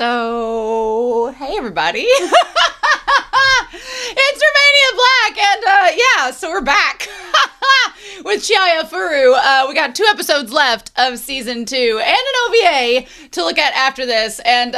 So, hey everybody. It's Romania Black, and so we're back with Chihayafuru. We got 2 episodes left of season 2 and an OVA to look at after this, and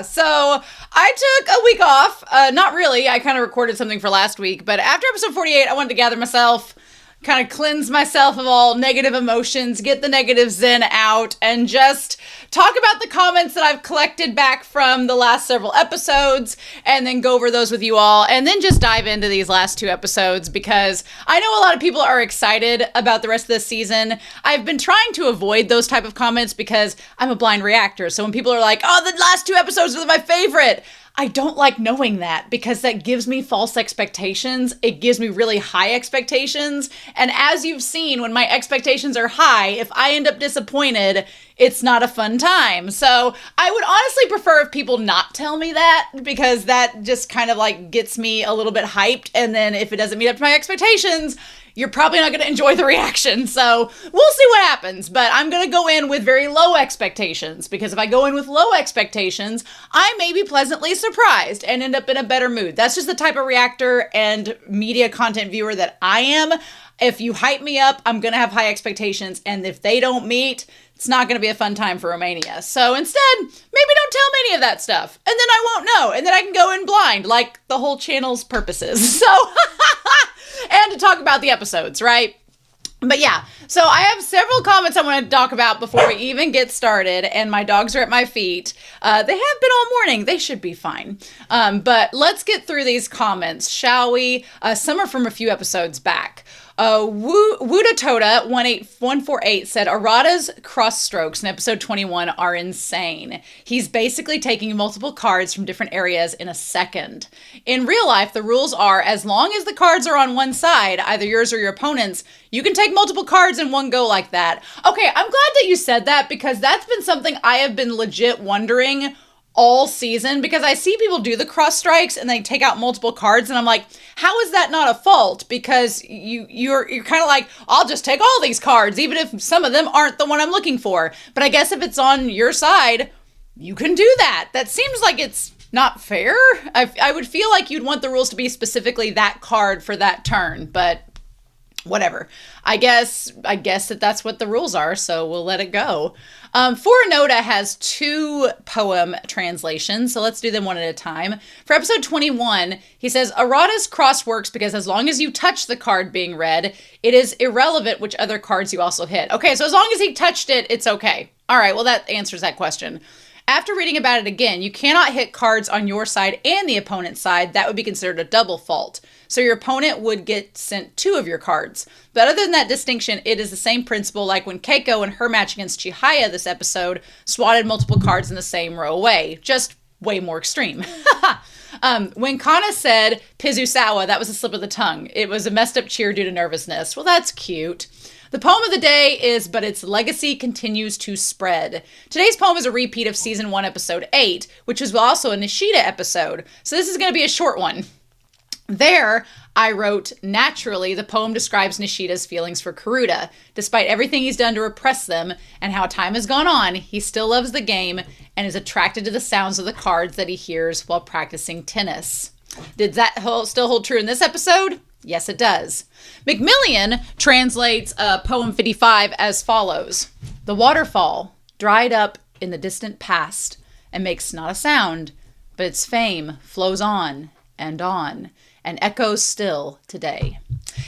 so I took a week off. Not really, I kind of recorded something for last week, but after episode 48, I wanted to gather myself, kind of cleanse myself of all negative emotions, get the negative zen out, and just talk about the comments that I've collected back from the last several episodes, and then go over those with you all, and then just dive into these last 2 episodes, because I know a lot of people are excited about the rest of this season. I've been trying to avoid those type of comments because I'm a blind reactor, so when people are like, oh, the last 2 episodes are my favorite, I don't like knowing that, because that gives me false expectations. It gives me really high expectations. And as you've seen, when my expectations are high, if I end up disappointed, it's not a fun time. So I would honestly prefer if people not tell me that, because that just kind of like gets me a little bit hyped. And then if it doesn't meet up to my expectations, you're probably not going to enjoy the reaction. So we'll see what happens, but I'm going to go in with very low expectations, because if I go in with low expectations, I may be pleasantly surprised and end up in a better mood. That's just the type of reactor and media content viewer that I am. If you hype me up, I'm going to have high expectations, and if they don't meet, it's not going to be a fun time for Romania. So instead, maybe don't tell me any of that stuff, and then I won't know, and then I can go in blind, like the whole channel's purposes. So, and to talk about the episodes, right? But yeah, so I have several comments I want to talk about before we even get started, and my dogs are at my feet. They have been all morning. They should be fine. But let's get through these comments, shall we? Some are from a few episodes back. Wudatoda18148 said, Arata's cross strokes in episode 21 are insane. He's basically taking multiple cards from different areas in a second. In real life, the rules are, as long as the cards are on one side, either yours or your opponent's, you can take multiple cards in one go like that. Okay, I'm glad that you said that, because that's been something I have been legit wondering all season, because I see people do the cross strikes and they take out multiple cards, and I'm like, how is that not a fault? Because you're kind of like, I'll just take all these cards, even if some of them aren't the one I'm looking for. But I guess if it's on your side, you can do that. That seems like it's not fair. I would feel like you'd want the rules to be specifically that card for that turn, but whatever. I guess that's what the rules are, so we'll let it go. Furanoda has 2 poem translations, so let's do them one at a time. For episode 21, he says, Arata's cross works because as long as you touch the card being read, it is irrelevant which other cards you also hit. Okay, so as long as he touched it, it's okay. All right, well, that answers that question. After reading about it again, you cannot hit cards on your side and the opponent's side. That would be considered a double fault. So your opponent would get sent 2 of your cards. But other than that distinction, it is the same principle like when Keiko in her match against Chihaya this episode swatted multiple cards in the same row away. Just way more extreme. When Kana said Pizusawa, that was a slip of the tongue. It was a messed up cheer due to nervousness. Well, that's cute. The poem of the day is, But Its Legacy Continues to Spread. Today's poem is a repeat of season 1, episode 8, which was also a Nishida episode. So this is going to be a short one. There, I wrote, naturally, the poem describes Nishida's feelings for Karuta. Despite everything he's done to repress them and how time has gone on, he still loves the game and is attracted to the sounds of the cards that he hears while practicing tennis. Did that still hold true in this episode? Yes, it does. Macmillan translates poem 55 as follows. The waterfall dried up in the distant past and makes not a sound, but its fame flows on and echoes still today.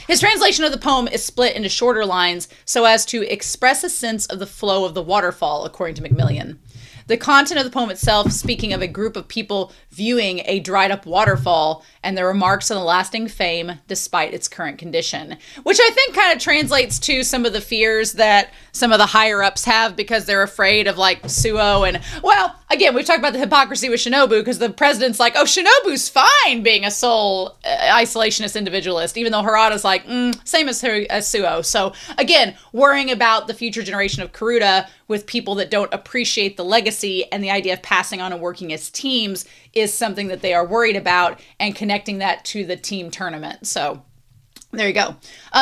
His translation of the poem is split into shorter lines so as to express a sense of the flow of the waterfall, according to Macmillan. The content of the poem itself, speaking of a group of people viewing a dried up waterfall and the remarks on the lasting fame despite its current condition, which I think kind of translates to some of the fears that some of the higher ups have because they're afraid of like Suo. And well, again, we've talked about the hypocrisy with Shinobu because the president's like, oh, Shinobu's fine being a sole isolationist individualist, even though Harata's like, same as Suo. So again, worrying about the future generation of Karuta with people that don't appreciate the legacy and the idea of passing on and working as teams is something that they are worried about, and connecting that to the team tournament. So There you go.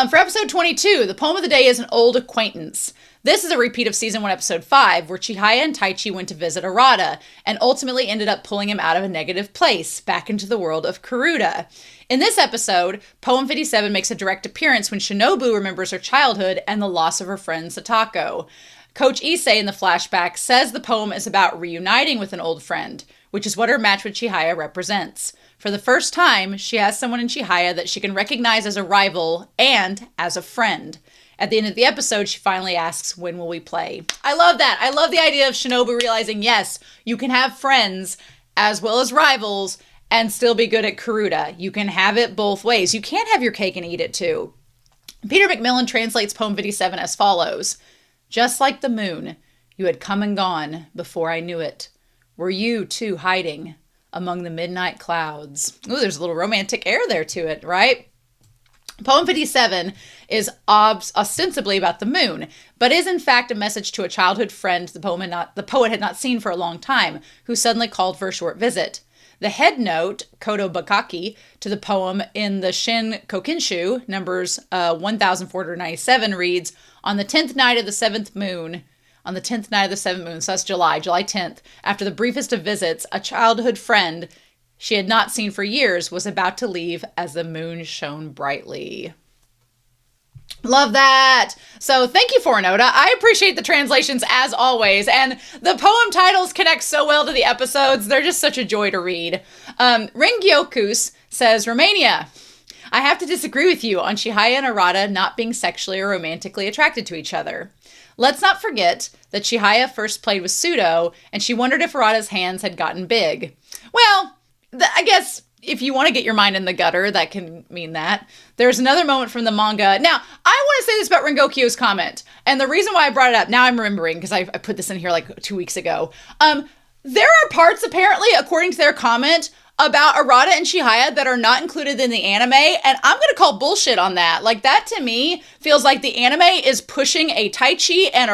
For episode 22, the poem of the day is An Old Acquaintance. This is a repeat of season 1, episode 5, where Chihaya and Taichi went to visit Arata and ultimately ended up pulling him out of a negative place, back into the world of Karuta. In this episode, Poem 57 makes a direct appearance when Shinobu remembers her childhood and the loss of her friend Satako. Coach Issei in the flashback says the poem is about reuniting with an old friend, which is what her match with Chihaya represents. For the first time, she has someone in Chihaya that she can recognize as a rival and as a friend. At the end of the episode, she finally asks, when will we play? I love that. I love the idea of Shinobu realizing, yes, you can have friends as well as rivals and still be good at Karuta. You can have it both ways. You can't have your cake and eat it too. Peter Macmillan translates Poem 57 as follows. Just like the moon, you had come and gone before I knew it. Were you, too, hiding among the midnight clouds? Ooh, there's a little romantic air there to it, right? Poem 57 is ostensibly about the moon, but is in fact a message to a childhood friend the poet had not seen for a long time, who suddenly called for a short visit. The head note, Kodo Bakaki, to the poem in the Shin Kokinshu, numbers 1497, reads, on the 10th night of the 7th moon, so that's July 10th, after the briefest of visits, a childhood friend she had not seen for years was about to leave as the moon shone brightly. Love that. So thank you, Fornoda. I appreciate the translations as always. And the poem titles connect so well to the episodes. They're just such a joy to read. Ringyokus says, Romania, I have to disagree with you on Chihaya and Arata not being sexually or romantically attracted to each other. Let's not forget that Chihaya first played with Pseudo, and she wondered if Arata's hands had gotten big. Well, I guess if you want to get your mind in the gutter, that can mean that. There's another moment from the manga. Now, I want to say this about Rengokyo's comment, and the reason why I brought it up, now I'm remembering, because I put this in here like 2 weeks ago. There are parts, apparently, according to their comment, about Arata and Chihaya that are not included in the anime, and I'm going to call bullshit on that. Like, that to me feels like the anime is pushing a Taichi and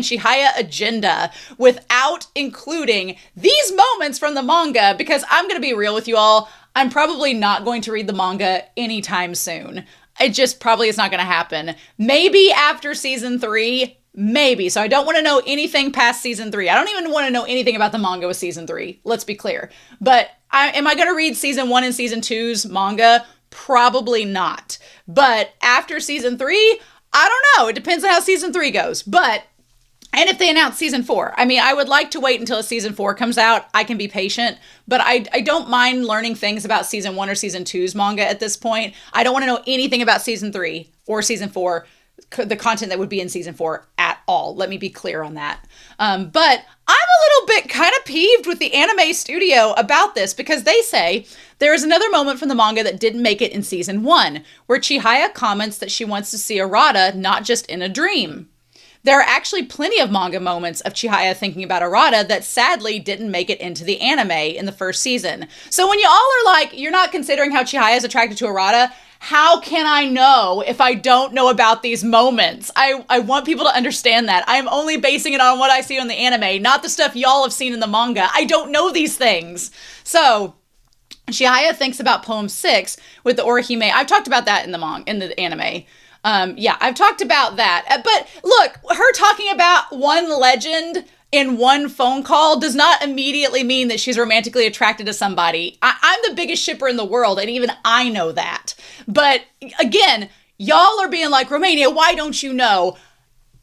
Chihaya agenda without including these moments from the manga, because I'm going to be real with you all, I'm probably not going to read the manga anytime soon. It just probably is not going to happen. Maybe after season 3, maybe. So I don't want to know anything past season 3. I don't even want to know anything about the manga with season 3. Let's be clear. But am I going to read season 1 and season 2's manga? Probably not. But after season 3, I don't know. It depends on how season 3 goes. And if they announce season 4, I mean, I would like to wait until season 4 comes out. I can be patient, but I don't mind learning things about season 1 or season 2's manga at this point. I don't want to know anything about season 3 or season 4, the content that would be in season 4 at all. Let me be clear on that. But I'm a little bit kind of peeved with the anime studio about this, because they say there is another moment from the manga that didn't make it in season 1, where Chihaya comments that she wants to see Arata not just in a dream. There are actually plenty of manga moments of Chihaya thinking about Arata that sadly didn't make it into the anime in the first season. So when you all are like, you're not considering how Chihaya is attracted to Arata, how can I know if I don't know about these moments? I want people to understand that. I'm only basing it on what I see on the anime, not the stuff y'all have seen in the manga. I don't know these things. So Chihaya thinks about poem 6 with the Orihime. I've talked about that in the anime. Yeah, I've talked about that. But look, her talking about one legend in one phone call does not immediately mean that she's romantically attracted to somebody. I'm the biggest shipper in the world, and even I know that. But again, y'all are being like, Romania, why don't you know?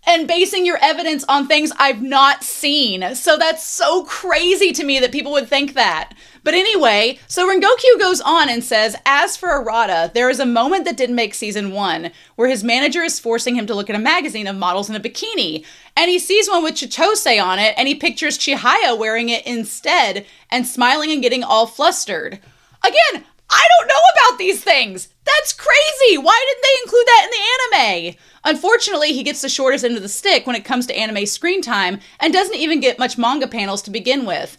And basing your evidence on things I've not seen. So that's so crazy to me that people would think that. But anyway, so Rengokyo goes on and says, as for Arata, there is a moment that didn't make season 1 where his manager is forcing him to look at a magazine of models in a bikini. And he sees one with Chitose on it, and he pictures Chihaya wearing it instead and smiling and getting all flustered. Again, I don't know about these things. That's crazy. Why didn't they include that in the anime? Unfortunately, he gets the shortest end of the stick when it comes to anime screen time and doesn't even get much manga panels to begin with.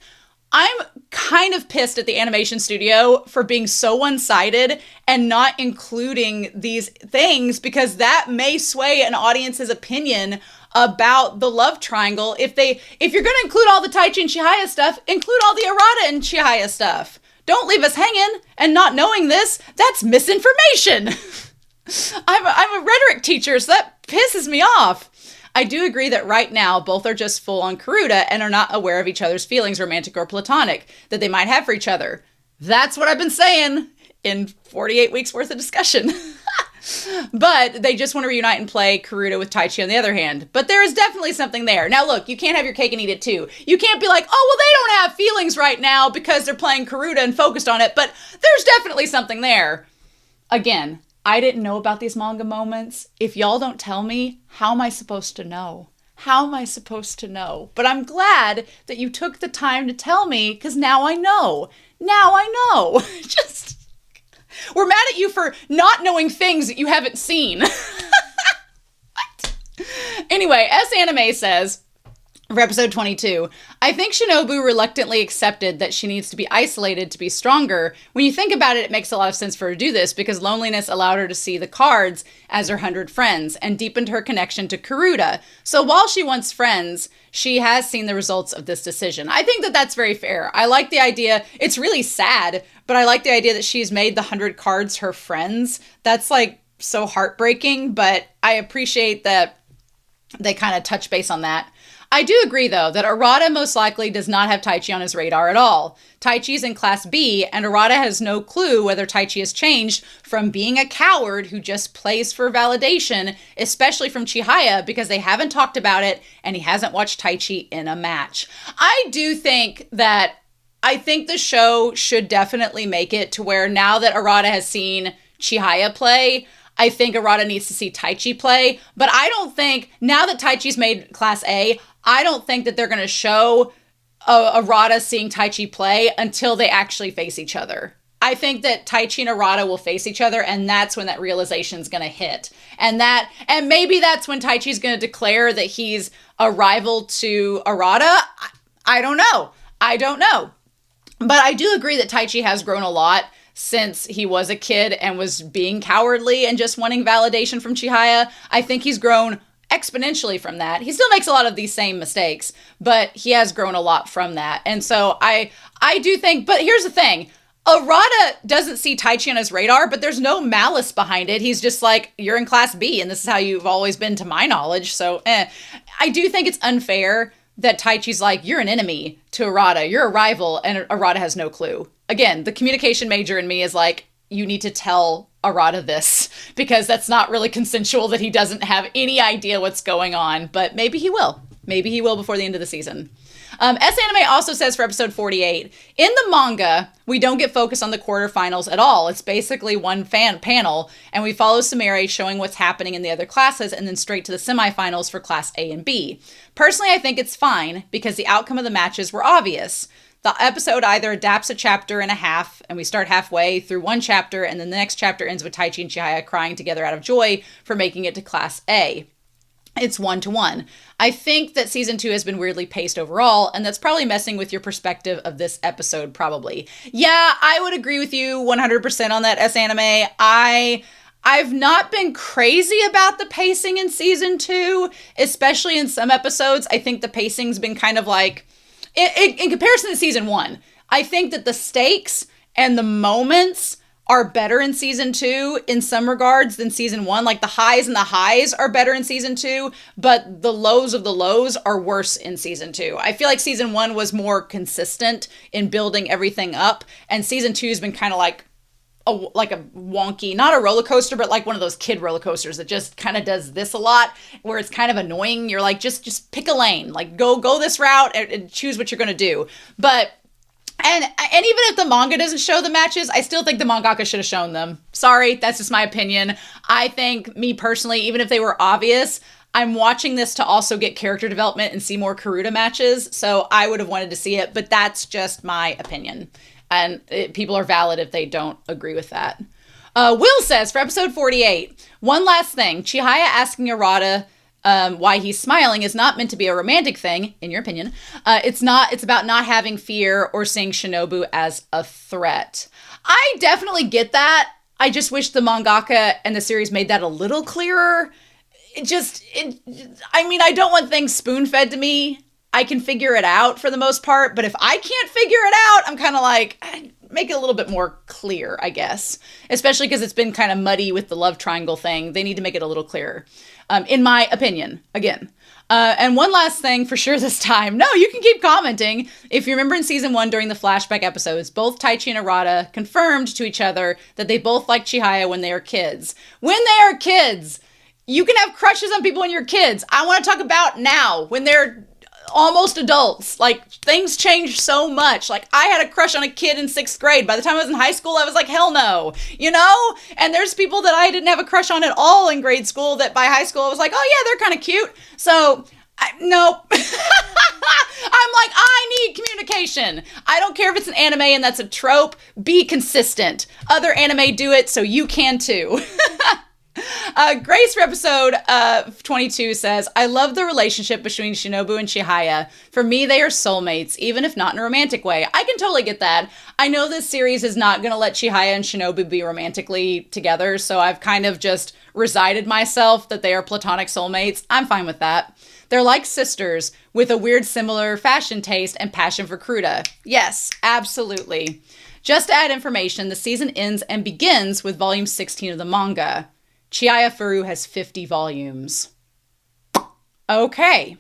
I'm kind of pissed at the animation studio for being so one-sided and not including these things, because that may sway an audience's opinion about the love triangle. If you're going to include all the Taichi and Chihaya stuff, include all the Arata and Chihaya stuff. Don't leave us hanging, and not knowing this, that's misinformation. I'm a rhetoric teacher, so that pisses me off. I do agree that right now, both are just full on Karuta and are not aware of each other's feelings, romantic or platonic, that they might have for each other. That's what I've been saying in 48 weeks worth of discussion. But they just want to reunite and play Karuta with Taichi on the other hand. But there is definitely something there. Now look, you can't have your cake and eat it too. You can't be like, oh, well, they don't have feelings right now because they're playing Karuta and focused on it. But there's definitely something there. Again, I didn't know about these manga moments. If y'all don't tell me, how am I supposed to know? How am I supposed to know? But I'm glad that you took the time to tell me, because now I know. Now I know. Just... We're mad at you for not knowing things that you haven't seen. What? Anyway, S Anime says, for episode 22, I think Shinobu reluctantly accepted that she needs to be isolated to be stronger. When you think about it, it makes a lot of sense for her to do this because loneliness allowed her to see the cards as her 100 friends and deepened her connection to Karuta. So while she wants friends, she has seen the results of this decision. I think that that's very fair. I like the idea. It's really sad, but I like the idea that she's made the 100 cards her friends. That's like so heartbreaking, but I appreciate that they kind of touch base on that. I do agree, though, that Arata most likely does not have Taichi on his radar at all. Taichi's in Class B, and Arata has no clue whether Taichi has changed from being a coward who just plays for validation, especially from Chihaya, because they haven't talked about it, and he hasn't watched Taichi in a match. I think the show should definitely make it to where now that Arata has seen Chihaya play, I think Arata needs to see Taichi play, but I don't think, now that Taichi's made Class A, I don't think that they're going to show Arata seeing Taichi play until they actually face each other. I think that Taichi and Arata will face each other, and that's when that realization is going to hit. And maybe that's when Taichi's going to declare that he's a rival to Arata. I don't know. But I do agree that Taichi has grown a lot since he was a kid and was being cowardly and just wanting validation from Chihaya. I think he's grown exponentially from that. He still makes a lot of these same mistakes, but he has grown a lot from that. And so I do think, but here's the thing. Arata doesn't see Taichi on his radar, but there's no malice behind it. He's just like, you're in Class B, and this is how you've always been to my knowledge. So I do think it's unfair that Taichi's like, you're an enemy to Arata, you're a rival, and Arata has no clue. Again, the communication major in me is like, you need to tell Arata this, because that's not really consensual that he doesn't have any idea what's going on, but maybe he will. Maybe he will before the end of the season. S Anime also says for episode 48, in the manga, we don't get focused on the quarterfinals at all. It's basically one panel, and we follow Sumire showing what's happening in the other classes and then straight to the semifinals for Class A and B. Personally, I think it's fine because the outcome of the matches were obvious. The episode either adapts a chapter and a half, and we start halfway through one chapter, and then the next chapter ends with Taichi and Chihaya crying together out of joy for making it to Class A. It's 1-to-1. I think that season 2 has been weirdly paced overall, and that's probably messing with your perspective of this episode, probably. Yeah, I would agree with you 100% on that, S Anime. I've not been crazy about the pacing in season 2, especially in some episodes. I think the pacing's been kind of like, in comparison to season 1, I think that the stakes and the moments are better in season 2 in some regards than season 1. Like the highs are better in season 2, but the lows of the lows are worse in season 2. I feel like season 1 was more consistent in building everything up, and season 2 has been kind of like a wonky, not a roller coaster, but like one of those kid roller coasters that just kind of does this a lot, where it's kind of annoying. You're like, just pick a lane, like go this route and choose what you're going to do. But And even if the manga doesn't show the matches, I still think the mangaka should have shown them. Sorry, that's just my opinion. I think, me personally, even if they were obvious, I'm watching this to also get character development and see more Karuta matches, so I would have wanted to see it, but that's just my opinion. And people are valid if they don't agree with that. Will says, for episode 48, one last thing. Chihaya asking Arata why he's smiling is not meant to be a romantic thing, in your opinion. It's about not having fear or seeing Shinobu as a threat. I definitely get that. I just wish the mangaka and the series made that a little clearer. I don't want things spoon-fed to me. I can figure it out for the most part, but if I can't figure it out, I'm kind of like, make it a little bit more clear, I guess. Especially because it's been kind of muddy with the love triangle thing. They need to make it a little clearer, in my opinion, again. And one last thing for sure this time. No, you can keep commenting. If you remember in season 1 during the flashback episodes, both Taichi and Arata confirmed to each other that they both liked Chihaya when they were kids. When they are kids! You can have crushes on people when you're kids. I want to talk about now, when they're almost adults. Like, things change so much. Like, I had a crush on a kid in 6th grade. By the time I was in high school, I was like, hell no, you know? And there's people that I didn't have a crush on at all in grade school that by high school I was like, oh yeah, they're kind of cute. So, nope. I'm like, I need communication. I don't care if it's an anime and that's a trope. Be consistent. Other anime do it, so you can too. Grace for episode 22 says, I love the relationship between Shinobu and Chihaya. For me, they are soulmates, even if not in a romantic way. I can totally get that. I know this series is not going to let Chihaya and Shinobu be romantically together, so I've kind of just resided myself that they are platonic soulmates. I'm fine with that. They're like sisters with a weird similar fashion taste and passion for cruda. Yes, absolutely. Just to add information, the season ends and begins with volume 16 of the manga. Chihayafuru has 50 volumes. Okay.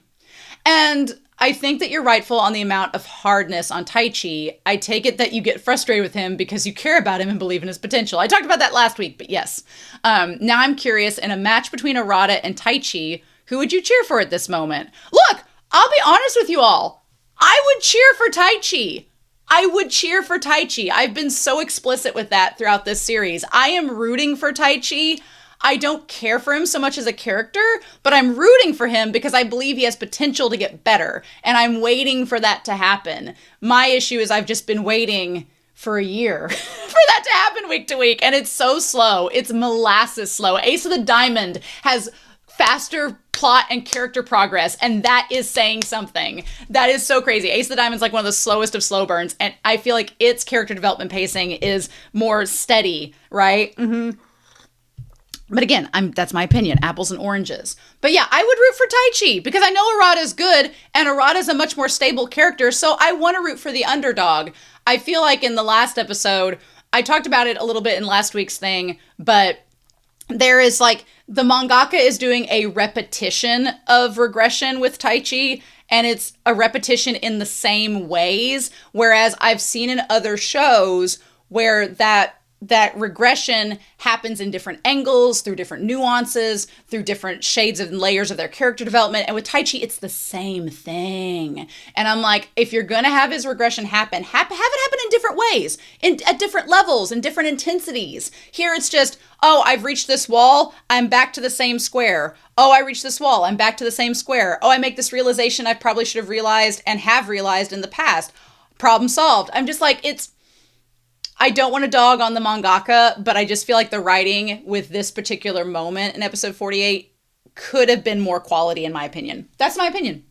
And I think that you're rightful on the amount of hardness on Taichi. I take it that you get frustrated with him because you care about him and believe in his potential. I talked about that last week, but yes. Now I'm curious, in a match between Arata and Taichi, who would you cheer for at this moment? Look, I'll be honest with you all. I would cheer for Taichi. I would cheer for Taichi. I've been so explicit with that throughout this series. I am rooting for Taichi. I don't care for him so much as a character, but I'm rooting for him because I believe he has potential to get better, and I'm waiting for that to happen. My issue is I've just been waiting for a year for that to happen week to week, and it's so slow. It's molasses slow. Ace of the Diamond has faster plot and character progress, and that is saying something. That is so crazy. Ace of the Diamond's like one of the slowest of slow burns, and I feel like its character development pacing is more steady, right? Mm-hmm. But again, that's my opinion, apples and oranges. But yeah, I would root for Taichi because I know Arata's good and Arata's a much more stable character, so I want to root for the underdog. I feel like in the last episode, I talked about it a little bit in last week's thing, but there is like, the mangaka is doing a repetition of regression with Taichi, and it's a repetition in the same ways, whereas I've seen in other shows where that regression happens in different angles, through different nuances, through different shades and layers of their character development. And with Taichi, it's the same thing. And I'm like, if you're going to have his regression happen, have it happen in different ways, at different levels, in different intensities. Here it's just, oh, I've reached this wall, I'm back to the same square. Oh, I reached this wall, I'm back to the same square. Oh, I make this realization I probably should have realized and have realized in the past. Problem solved. I'm just like, I don't want to dog on the mangaka, but I just feel like the writing with this particular moment in episode 48 could have been more quality, in my opinion. That's my opinion.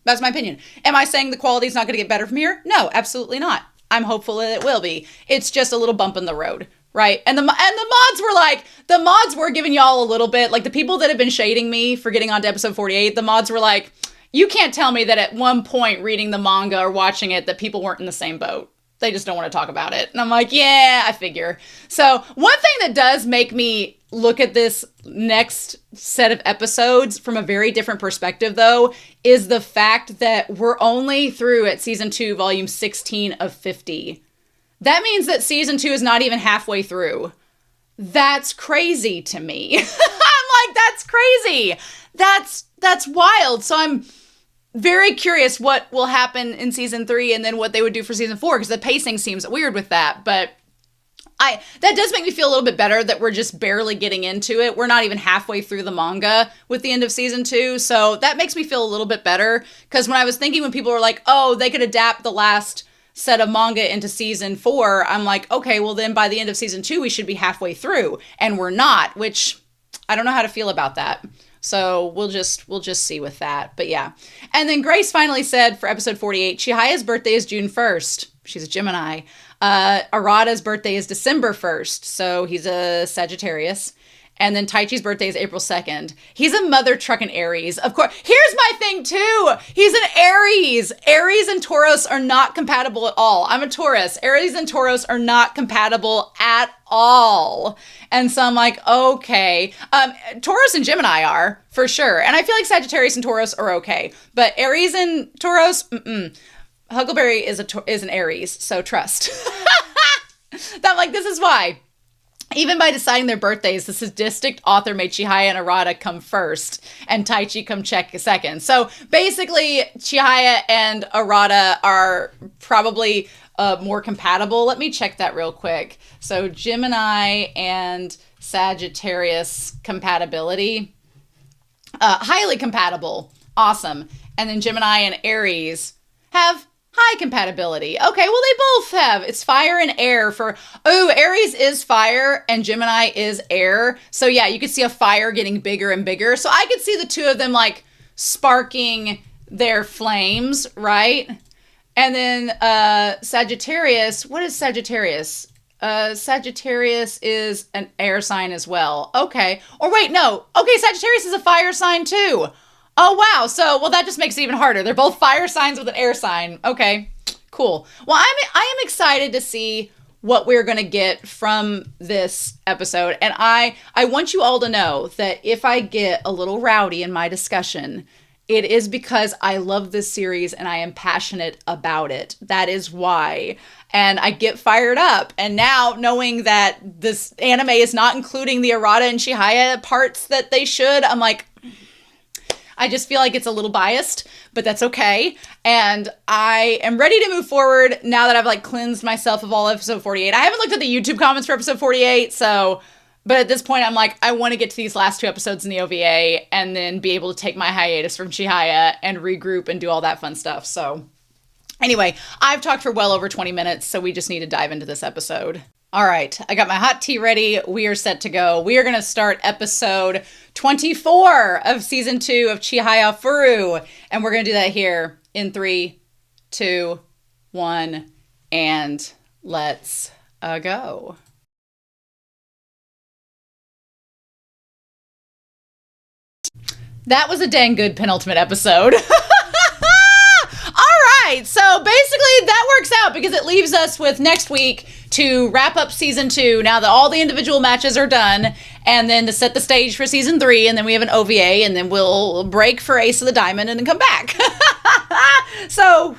Am I saying the quality is not going to get better from here? No, absolutely not. I'm hopeful that it will be. It's just a little bump in the road, right? And the mods were giving y'all a little bit, like the people that have been shading me for getting onto episode 48, the mods were like, you can't tell me that at one point reading the manga or watching it that people weren't in the same boat. They just don't want to talk about it. And I'm like, yeah, I figure. So one thing that does make me look at this next set of episodes from a very different perspective, though, is the fact that we're only through at season 2, volume 16 of 50. That means that season 2 is not even halfway through. That's crazy to me. I'm like, that's crazy. That's wild. So I'm very curious what will happen in season 3 and then what they would do for season 4, because the pacing seems weird with that. But that does make me feel a little bit better that we're just barely getting into it. We're not even halfway through the manga with the end of season 2. So that makes me feel a little bit better, because when I was thinking, when people were like, oh, they could adapt the last set of manga into season 4, I'm like, okay, well then by the end of season 2, we should be halfway through. And we're not, which I don't know how to feel about that. So we'll just see with that. But yeah. And then Grace finally said for episode 48, Chihaya's birthday is June 1st. She's a Gemini. Arata's birthday is December 1st. So he's a Sagittarius. And then Taichi's birthday is April 2nd. He's a mother trucking Aries. Of course. Here's my thing too. He's an Aries. Aries and Tauros are not compatible at all. I'm a Taurus. Aries and Tauros are not compatible at all. And so I'm like, okay. Taurus and Gemini are, for sure. And I feel like Sagittarius and Taurus are okay. But Aries and Tauros, Huckleberry is an Aries, so trust. I'm like, this is why. Even by deciding their birthdays, the sadistic author made Chihaya and Arata come first and Taichi come check second. So basically, Chihaya and Arata are probably more compatible. Let me check that real quick. So Gemini and Sagittarius compatibility. Highly compatible. Awesome. And then Gemini and Aries have high compatibility. Okay, well, they both have. It's fire and air for... Oh, Aries is fire and Gemini is air. So yeah, you could see a fire getting bigger and bigger. So I could see the two of them like sparking their flames, right? And then Sagittarius, what is Sagittarius? Sagittarius is an air sign as well. Okay. Or wait, no. Okay, Sagittarius is a fire sign too. Oh, wow. So, well, that just makes it even harder. They're both fire signs with an air sign. Okay, cool. Well, I am excited to see what we're going to get from this episode. And I want you all to know that if I get a little rowdy in my discussion, it is because I love this series and I am passionate about it. That is why. And I get fired up. And now knowing that this anime is not including the Arata and Chihaya parts that they should, I'm like... I just feel like it's a little biased, but that's okay. And I am ready to move forward now that I've like cleansed myself of all episode 48. I haven't looked at the YouTube comments for episode 48, but at this point I'm like, I want to get to these last two episodes in the OVA and then be able to take my hiatus from Chihaya and regroup and do all that fun stuff. So anyway, I've talked for well over 20 minutes, so we just need to dive into this episode. All right, I got my hot tea ready. We are set to go. We are going to start episode 24 of season 2 of Chihayafuru. And we're going to do that here in 3, 2, 1, and let's go. That was a dang good penultimate episode. So basically that works out because it leaves us with next week to wrap up season 2 now that all the individual matches are done, and then to set the stage for season 3, and then we have an OVA, and then we'll break for Ace of the Diamond and then come back. So,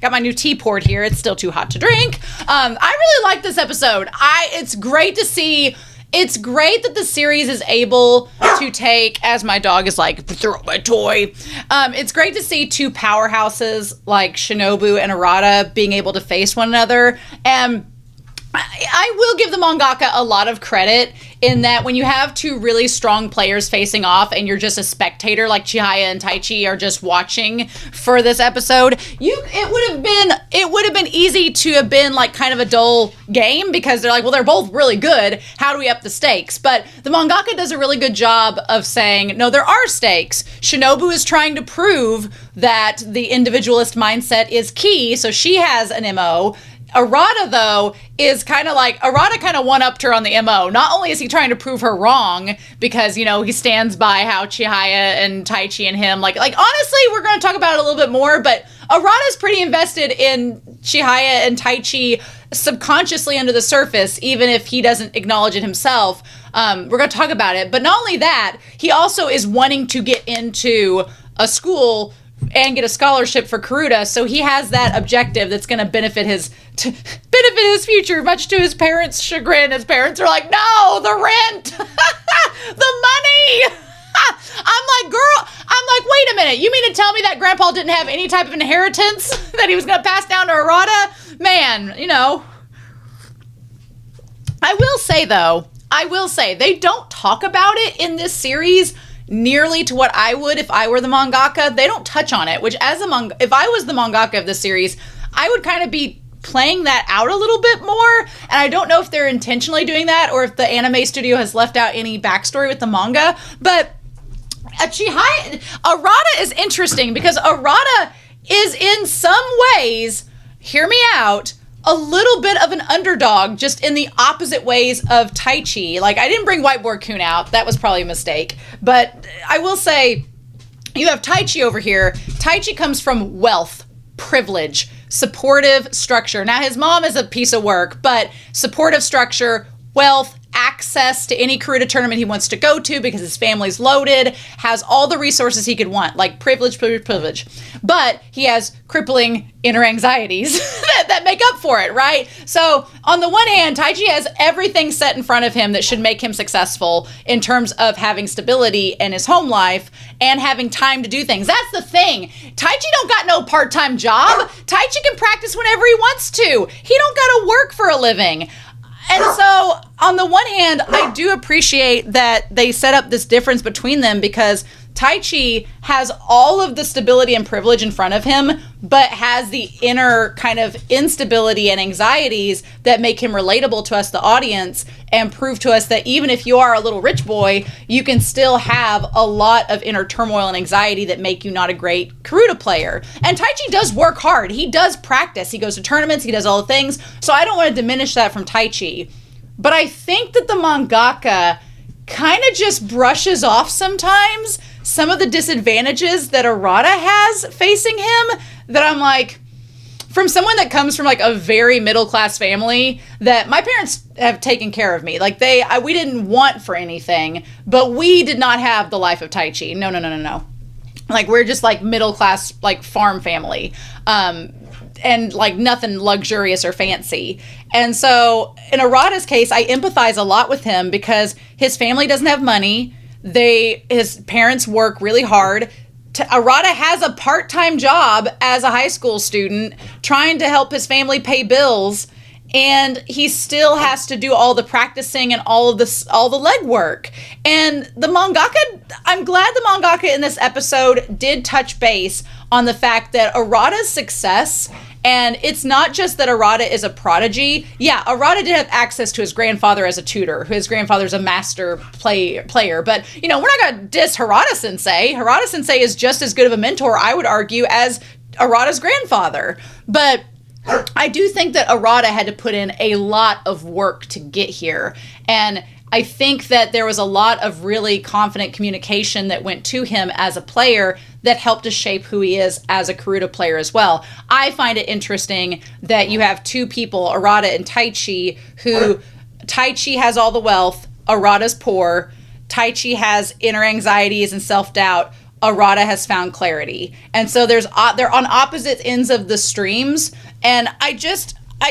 got my new tea poured here. It's still too hot to drink. I really like this episode. It's great to see. It's great that the series is able to take, as my dog is like, throw my toy. It's great to see two powerhouses like Shinobu and Arata being able to face one another. And I will give the mangaka a lot of credit in that when you have two really strong players facing off and you're just a spectator like Chihaya and Taichi are just watching for this episode, it would have been easy to have been like kind of a dull game because they're like, well, they're both really good. How do we up the stakes? But the mangaka does a really good job of saying, no, there are stakes. Shinobu is trying to prove that the individualist mindset is key, so she has an MO. Arata, though, is kind of like, Arata kind of one-upped her on the MO. Not only is he trying to prove her wrong, because, you know, he stands by how Chihaya and Taichi and him, like honestly, we're going to talk about it a little bit more, but Arata's pretty invested in Chihaya and Taichi subconsciously under the surface, even if he doesn't acknowledge it himself. We're going to talk about it. But not only that, he also is wanting to get into a school and get a scholarship for Karuta, so he has that objective that's going to benefit his future, much to his parents' chagrin. His parents are like, no, the rent, the money. I'm like, wait a minute, you mean to tell me that Grandpa didn't have any type of inheritance that he was going to pass down to Arata? Man, you know. I will say, they don't talk about it in this series nearly to what I would if I were the mangaka. They don't touch on it, which if I was the mangaka of this series, I would kind of be playing that out a little bit more. And I don't know if they're intentionally doing that or if the anime studio has left out any backstory with the manga. But Arata is interesting because Arata is in some ways, hear me out, a little bit of an underdog, just in the opposite ways of Taichi. Like, I didn't bring Whiteboard Kun out. That was probably a mistake. But I will say, you have Taichi over here. Taichi comes from wealth, privilege, supportive structure. Now, his mom is a piece of work, but supportive structure, wealth, access to any Karuta tournament he wants to go to because his family's loaded, has all the resources he could want, like privilege. But he has crippling inner anxieties that make up for it, right? So on the one hand, Taichi has everything set in front of him that should make him successful in terms of having stability in his home life and having time to do things. That's the thing. Taichi don't got no part-time job. Taichi can practice whenever he wants to. He don't got to work for a living. And so, on the one hand, I do appreciate that they set up this difference between them because Taichi has all of the stability and privilege in front of him, but has the inner kind of instability and anxieties that make him relatable to us, the audience, and prove to us that even if you are a little rich boy, you can still have a lot of inner turmoil and anxiety that make you not a great Karuta player. And Taichi does work hard. He does practice. He goes to tournaments. He does all the things. So I don't want to diminish that from Taichi. But I think that the mangaka kind of just brushes off sometimes some of the disadvantages that Arata has facing him, that I'm like, from someone that comes from like a very middle class family, that my parents have taken care of me. Like we didn't want for anything, but we did not have the life of Taichi. No. Like, we're just like middle class, like farm family. And like nothing luxurious or fancy. And so in Arata's case, I empathize a lot with him because his family doesn't have money. His parents work really hard. Arata has a part-time job as a high school student trying to help his family pay bills, and he still has to do all the practicing and all the legwork. And the mangaka, I'm glad the mangaka in this episode did touch base on the fact that Arata's success, and it's not just that Arata is a prodigy. Yeah, Arata did have access to his grandfather as a tutor. His grandfather's a master player. But, we're not going to diss Harada-sensei. Harada-sensei is just as good of a mentor, I would argue, as Arata's grandfather. But I do think that Arata had to put in a lot of work to get here. And I think that there was a lot of really confident communication that went to him as a player that helped to shape who he is as a Karuta player as well. I find it interesting that you have two people, Arata and Taichi, who Taichi has all the wealth, Arata's poor. Taichi has inner anxieties and self-doubt. Arata has found clarity. And so they're on opposite ends of the streams. And I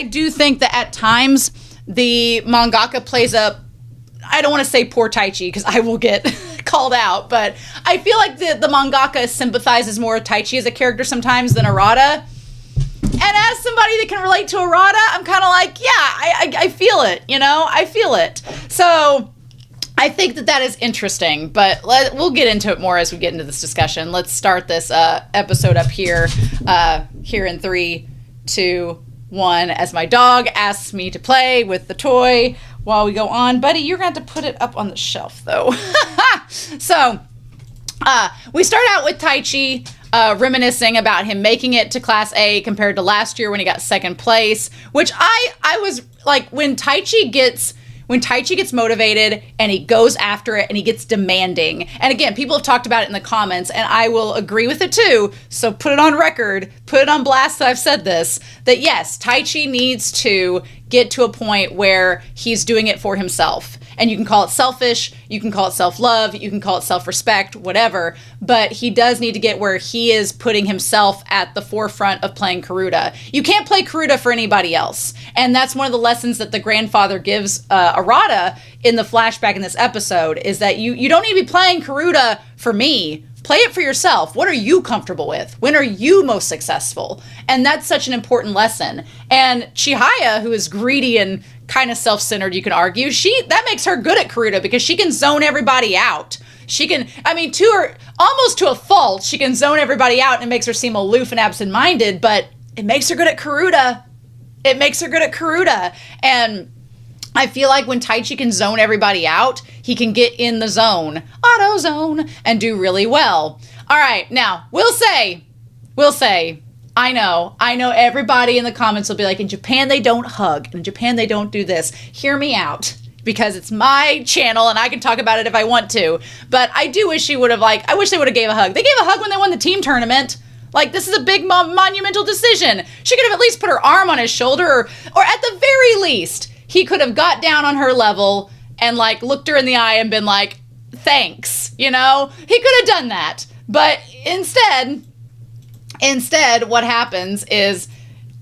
do think that at times the mangaka plays up, I don't want to say poor Taichi because I will get called out, but I feel like the mangaka sympathizes more with Taichi as a character sometimes than Arata. And as somebody that can relate to Arata, I'm kind of like, yeah, I feel it, I feel it. So I think that is interesting, but we'll get into it more as we get into this discussion. Let's start this episode up here in 3, 2, 1, as my dog asks me to play with the toy while we go on. Buddy, you're going to have to put it up on the shelf, though. So, we start out with Taichi reminiscing about him making it to Class A compared to last year when he got second place, which I was like, when Taichi gets motivated and he goes after it and he gets demanding. And again, people have talked about it in the comments, and I will agree with it too. So put it on record, put it on blast that I've said this, that yes, Taichi needs to get to a point where he's doing it for himself. And you can call it selfish, you can call it self-love, you can call it self-respect, whatever. But he does need to get where he is putting himself at the forefront of playing Karuta. You can't play Karuta for anybody else. And that's one of the lessons that the grandfather gives Arata in the flashback in this episode, is that you don't need to be playing Karuta for me. Play it for yourself. What are you comfortable with? When are you most successful? And that's such an important lesson. And Chihaya, who is greedy and kind of self-centered, you can argue, that makes her good at Karuta because she can zone everybody out. She can, almost to a fault, she can zone everybody out and it makes her seem aloof and absent-minded, but it makes her good at Karuta. And I feel like when Taichi can zone everybody out, he can get in the zone, auto zone, and do really well. All right, now, we'll say, I know. Everybody in the comments will be like, in Japan, they don't hug. In Japan, they don't do this. Hear me out. Because it's my channel and I can talk about it if I want to. But I do wish she would have, I wish they would have gave a hug. They gave a hug when they won the team tournament. This is a big monumental decision. She could have at least put her arm on his shoulder, or at the very least, he could have got down on her level and looked her in the eye and been like, thanks, He could have done that. But instead, what happens is,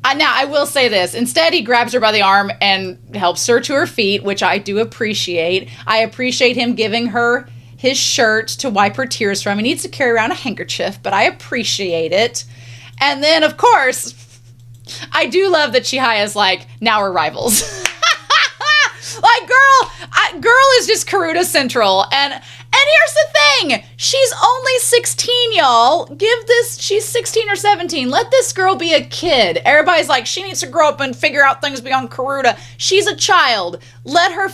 now I will say this, instead he grabs her by the arm and helps her to her feet, which I do appreciate. I appreciate him giving her his shirt to wipe her tears from. He needs to carry around a handkerchief, but I appreciate it. And then, of course, I do love that Chihaya's now we're rivals. Girl is just Karuta Central. And here's the thing. She's only 16, y'all. She's 16 or 17. Let this girl be a kid. Everybody's like, she needs to grow up and figure out things beyond Karuta. She's a child. Let her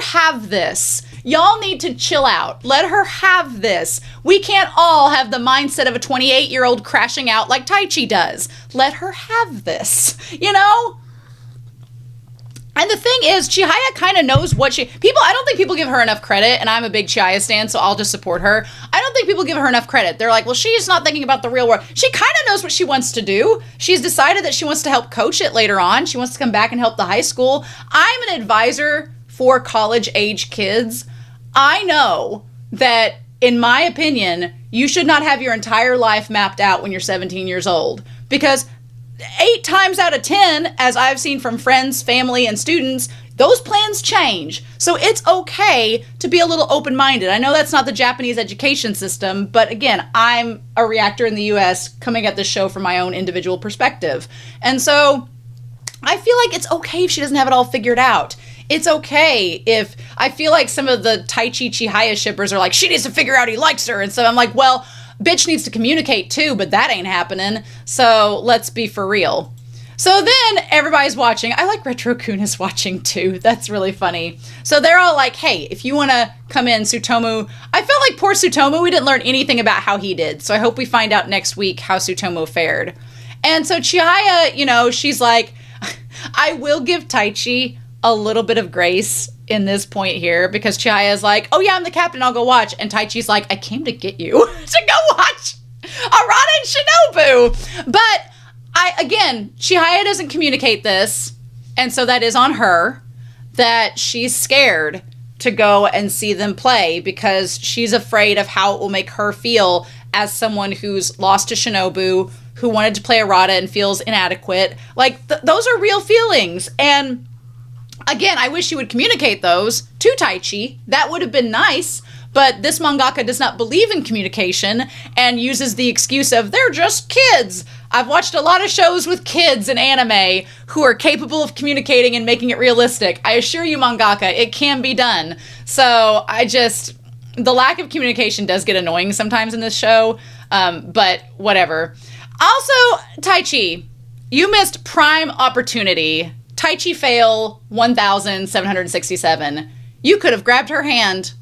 have this. Y'all need to chill out. Let her have this. We can't all have the mindset of a 28-year-old crashing out like Taichi does. Let her have this, And the thing is, Chihaya kind of knows what I don't think people give her enough credit, and I'm a big Chihaya stan, so I'll just support her. I don't think people give her enough credit. They're like, well, she's not thinking about the real world. She kind of knows what she wants to do. She's decided that she wants to help coach it later on. She wants to come back and help the high school. I'm an advisor for college-age kids. I know that, in my opinion, you should not have your entire life mapped out when you're 17 years old, because 8 times out of 10, as I've seen from friends, family, and students, those plans change. So it's okay to be a little open-minded. I know that's not the Japanese education system, but again, I'm a reactor in the US coming at this show from my own individual perspective. And so I feel like it's okay if she doesn't have it all figured out. It's okay if I feel like some of the Taichi Chihaya shippers are like, she needs to figure out he likes her. And so I'm like, well, bitch needs to communicate too, but that ain't happening. So let's be for real. So then everybody's watching. I like Retro-kun is watching too. That's really funny. So they're all like, hey, if you want to come in, Tsutomu. I felt like poor Tsutomu, we didn't learn anything about how he did. So I hope we find out next week how Tsutomu fared. And so Chihaya, she's like, I will give Taichi a little bit of grace in this point here, because Chihaya's like, oh yeah, I'm the captain, I'll go watch. And Taichi's like, I came to get you to go watch Arata and Shinobu. But again, Chihaya doesn't communicate this. And so that is on her, that she's scared to go and see them play because she's afraid of how it will make her feel as someone who's lost to Shinobu, who wanted to play Arata and feels inadequate. Those are real feelings. And again, I wish she would communicate those to Taichi. That would have been nice, but this mangaka does not believe in communication and uses the excuse of, they're just kids. I've watched a lot of shows with kids in anime who are capable of communicating and making it realistic. I assure you, mangaka, it can be done. So the lack of communication does get annoying sometimes in this show, but whatever. Also, Taichi, you missed prime opportunity. Taichi fail 1,767. You could have grabbed her hand.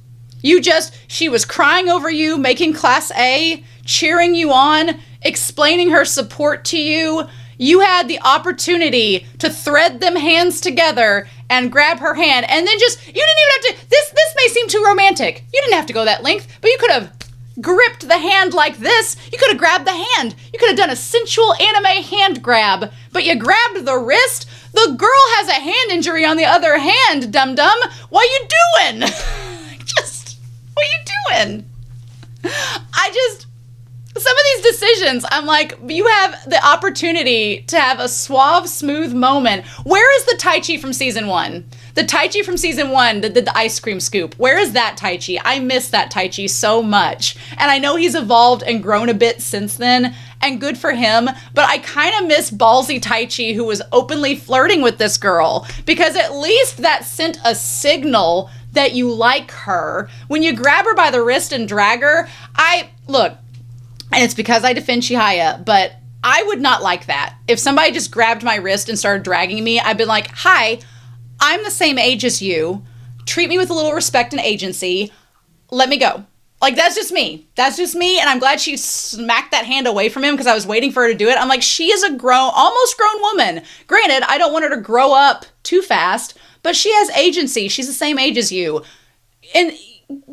She was crying over you, making class A, cheering you on, explaining her support to you. You had the opportunity to thread them hands together and grab her hand. And then you didn't even have to, this may seem too romantic. You didn't have to go that length, but you could have gripped the hand like this. You could have grabbed the hand. You could have done a sensual anime hand grab, but you grabbed the wrist. The girl has a hand injury on the other hand, dum-dum. What you doing? What you doing? Some of these decisions, I'm like, you have the opportunity to have a suave, smooth moment. Where is the Taichi from season 1? The Taichi from season 1 that did the ice cream scoop. Where is that Taichi? I miss that Taichi so much. And I know he's evolved and grown a bit since then, and good for him, but I kind of miss ballsy Taichi who was openly flirting with this girl, because at least that sent a signal that you like her. When you grab her by the wrist and drag her, and it's because I defend Chihaya, but I would not like that. If somebody just grabbed my wrist and started dragging me, I'd be like, hi, I'm the same age as you. Treat me with a little respect and agency. Let me go. Like, that's just me. That's just me. And I'm glad she smacked that hand away from him because I was waiting for her to do it. I'm like, she is a almost grown woman. Granted, I don't want her to grow up too fast, but she has agency. She's the same age as you. And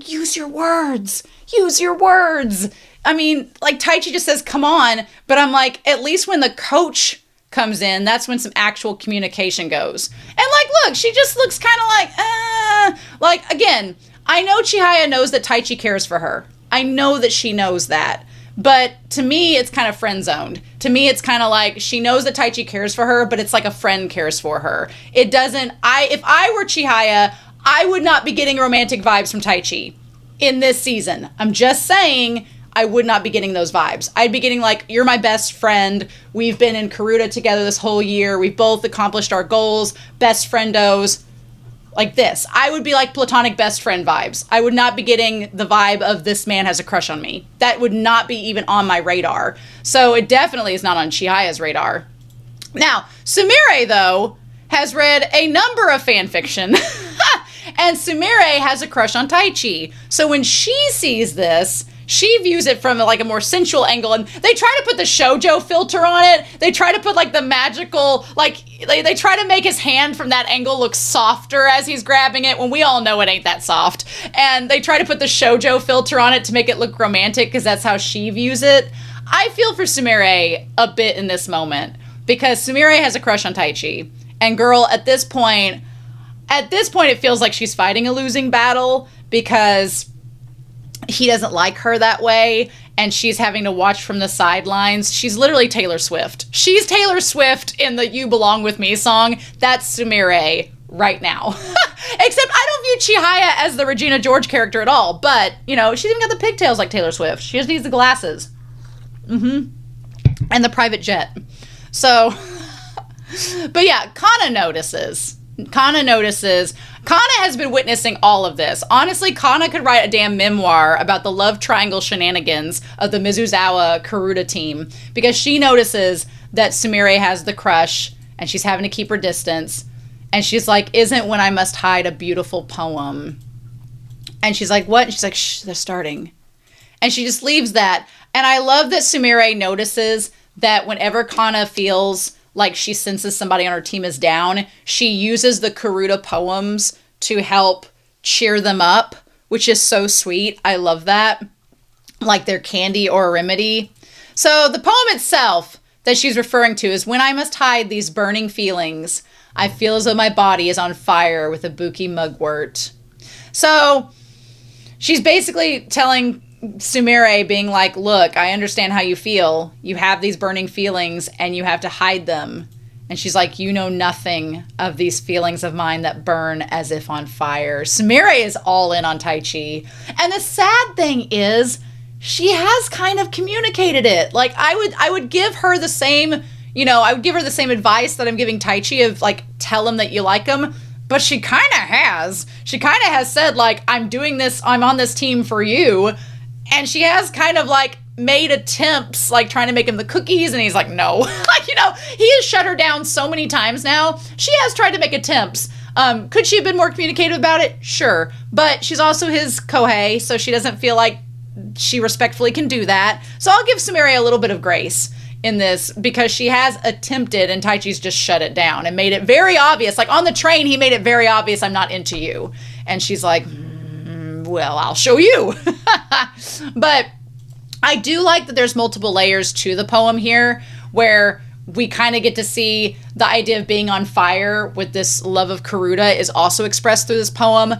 use your words. Use your words. I mean, like, Taichi just says, come on. But I'm like, at least when the coach comes in, that's when some actual communication goes. And, like, look, she just looks kind of like, again, I know Chihaya knows that Taichi cares for her. I know that she knows that. But to me, it's kind of friend zoned. To me, it's kind of like she knows that Taichi cares for her, but it's like a friend cares for her. It doesn't, if I were Chihaya, I would not be getting romantic vibes from Taichi in this season. I'm just saying, I would not be getting those vibes. I'd be getting like, you're my best friend. We've been in Karuta together this whole year. We've both accomplished our goals. Best friendos. Like this. I would be like platonic best friend vibes. I would not be getting the vibe of this man has a crush on me. That would not be even on my radar. So it definitely is not on Chihaya's radar. Now, Sumire, though, has read a number of fan fiction. And Sumire has a crush on Taichi. So when she sees this, she views it from like a more sensual angle, and they try to put the shoujo filter on it. They try to put like the magical, like they try to make his hand from that angle look softer as he's grabbing it when we all know it ain't that soft. And they try to put the shoujo filter on it to make it look romantic because that's how she views it. I feel for Sumire a bit in this moment because Sumire has a crush on Taichi. And girl, at this point it feels like she's fighting a losing battle because he doesn't like her that way, and she's having to watch from the sidelines. She's literally Taylor Swift. She's Taylor Swift in the You Belong With Me song. That's Sumire right now. Except I don't view Chihaya as the Regina George character at all, but, you know, she's even got the pigtails like Taylor Swift. She just needs the glasses. And the private jet. So, but yeah, Kana notices. Kana has been witnessing all of this. Honestly, Kana could write a damn memoir about the love triangle shenanigans of the Mizuzawa Karuta team because she notices that Sumire has the crush and she's having to keep her distance. And she's like, isn't When I Must Hide a beautiful poem? And she's like, what? And she's like, shh, they're starting. And she just leaves that. And I love that Sumire notices that whenever Kana feels like she senses somebody on her team is down, she uses the Karuta poems to help cheer them up, which is so sweet. I love that. Like they're candy or a remedy. So the poem itself that she's referring to is, when I must hide these burning feelings, I feel as though my body is on fire with a buki mugwort. So she's basically telling Sumire, being like, look, I understand how you feel. You have these burning feelings and you have to hide them. And she's like, you know nothing of these feelings of mine that burn as if on fire. Sumire is all in on Taichi. And the sad thing is, she has kind of communicated it. Like, I would give her the same, you know, I would give her the same advice that I'm giving Taichi of, like, tell him that you like him. But she kind of has. She kind of has said, like, I'm doing this, I'm on this team for you. And she has kind of like made attempts, like trying to make him the cookies, and he's like, no. Like, you know, he has shut her down so many times now. She has tried to make attempts. Could she have been more communicative about it? Sure. But she's also his Kohei, so she doesn't feel like she respectfully can do that. So I'll give Sumire a little bit of grace in this because she has attempted, and Taichi's just shut it down and made it very obvious. Like on the train, he made it very obvious, I'm not into you. And she's like, well, I'll show you. But I do like that there's multiple layers to the poem here, where we kind of get to see the idea of being on fire with this love of Karuta is also expressed through this poem.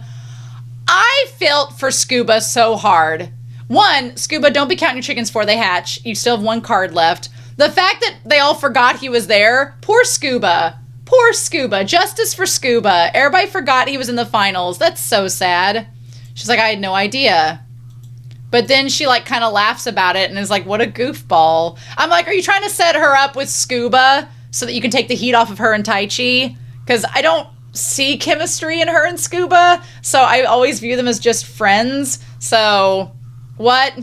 I felt for Scuba so hard. One, Scuba, don't be counting your chickens before they hatch. You still have one card left. The fact that they all forgot he was there, poor Scuba. Poor Scuba. Justice for Scuba. Everybody forgot he was in the finals. That's so sad. She's like, I had no idea. But then she like kind of laughs about it and is like, what a goofball. I'm like, are you trying to set her up with Scuba so that you can take the heat off of her and Taichi? Because I don't see chemistry in her and Scuba. So I always view them as just friends. So what?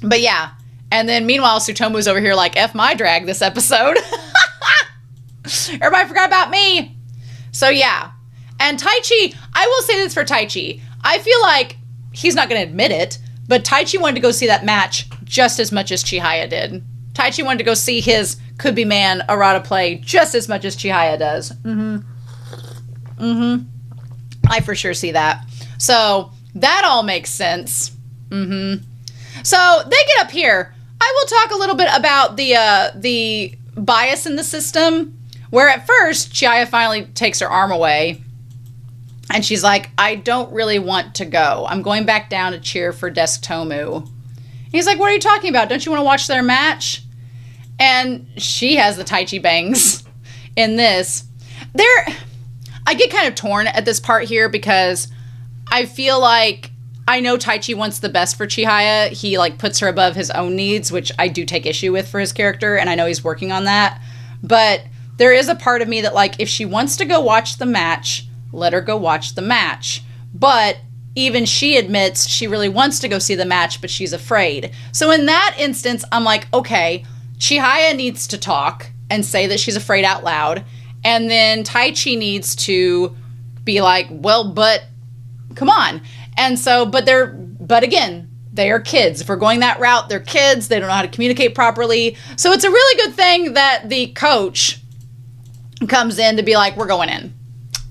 But yeah. And then meanwhile, Tsutomu's over here like, F my drag this episode. Everybody forgot about me. So yeah. And Taichi, I will say this for Taichi. I feel like he's not going to admit it, but Taichi wanted to go see that match just as much as Chihaya did. Taichi wanted to go see his could-be man, Arata, play just as much as Chihaya does. I for sure see that. So that all makes sense. So they get up here. I will talk a little bit about the bias in the system, where at first Chihaya finally takes her arm away, and she's like, I don't really want to go. I'm going back down to cheer for Desk Tomu. He's like, what are you talking about? Don't you want to watch their match? And she has the Taichi bangs in this. I get kind of torn at this part here because I feel like I know Taichi wants the best for Chihaya. He like puts her above his own needs, which I do take issue with for his character, and I know he's working on that. But there is a part of me that like, if she wants to go watch the match, let her go watch the match. But even she admits she really wants to go see the match, but she's afraid. So in that instance, I'm like, okay, Chihaya needs to talk and say that she's afraid out loud. And then Taichi needs to be like, well, but come on. And so, but again, they are kids. If we're going that route, they're kids. They don't know how to communicate properly. So it's a really good thing that the coach comes in to be like, we're going in.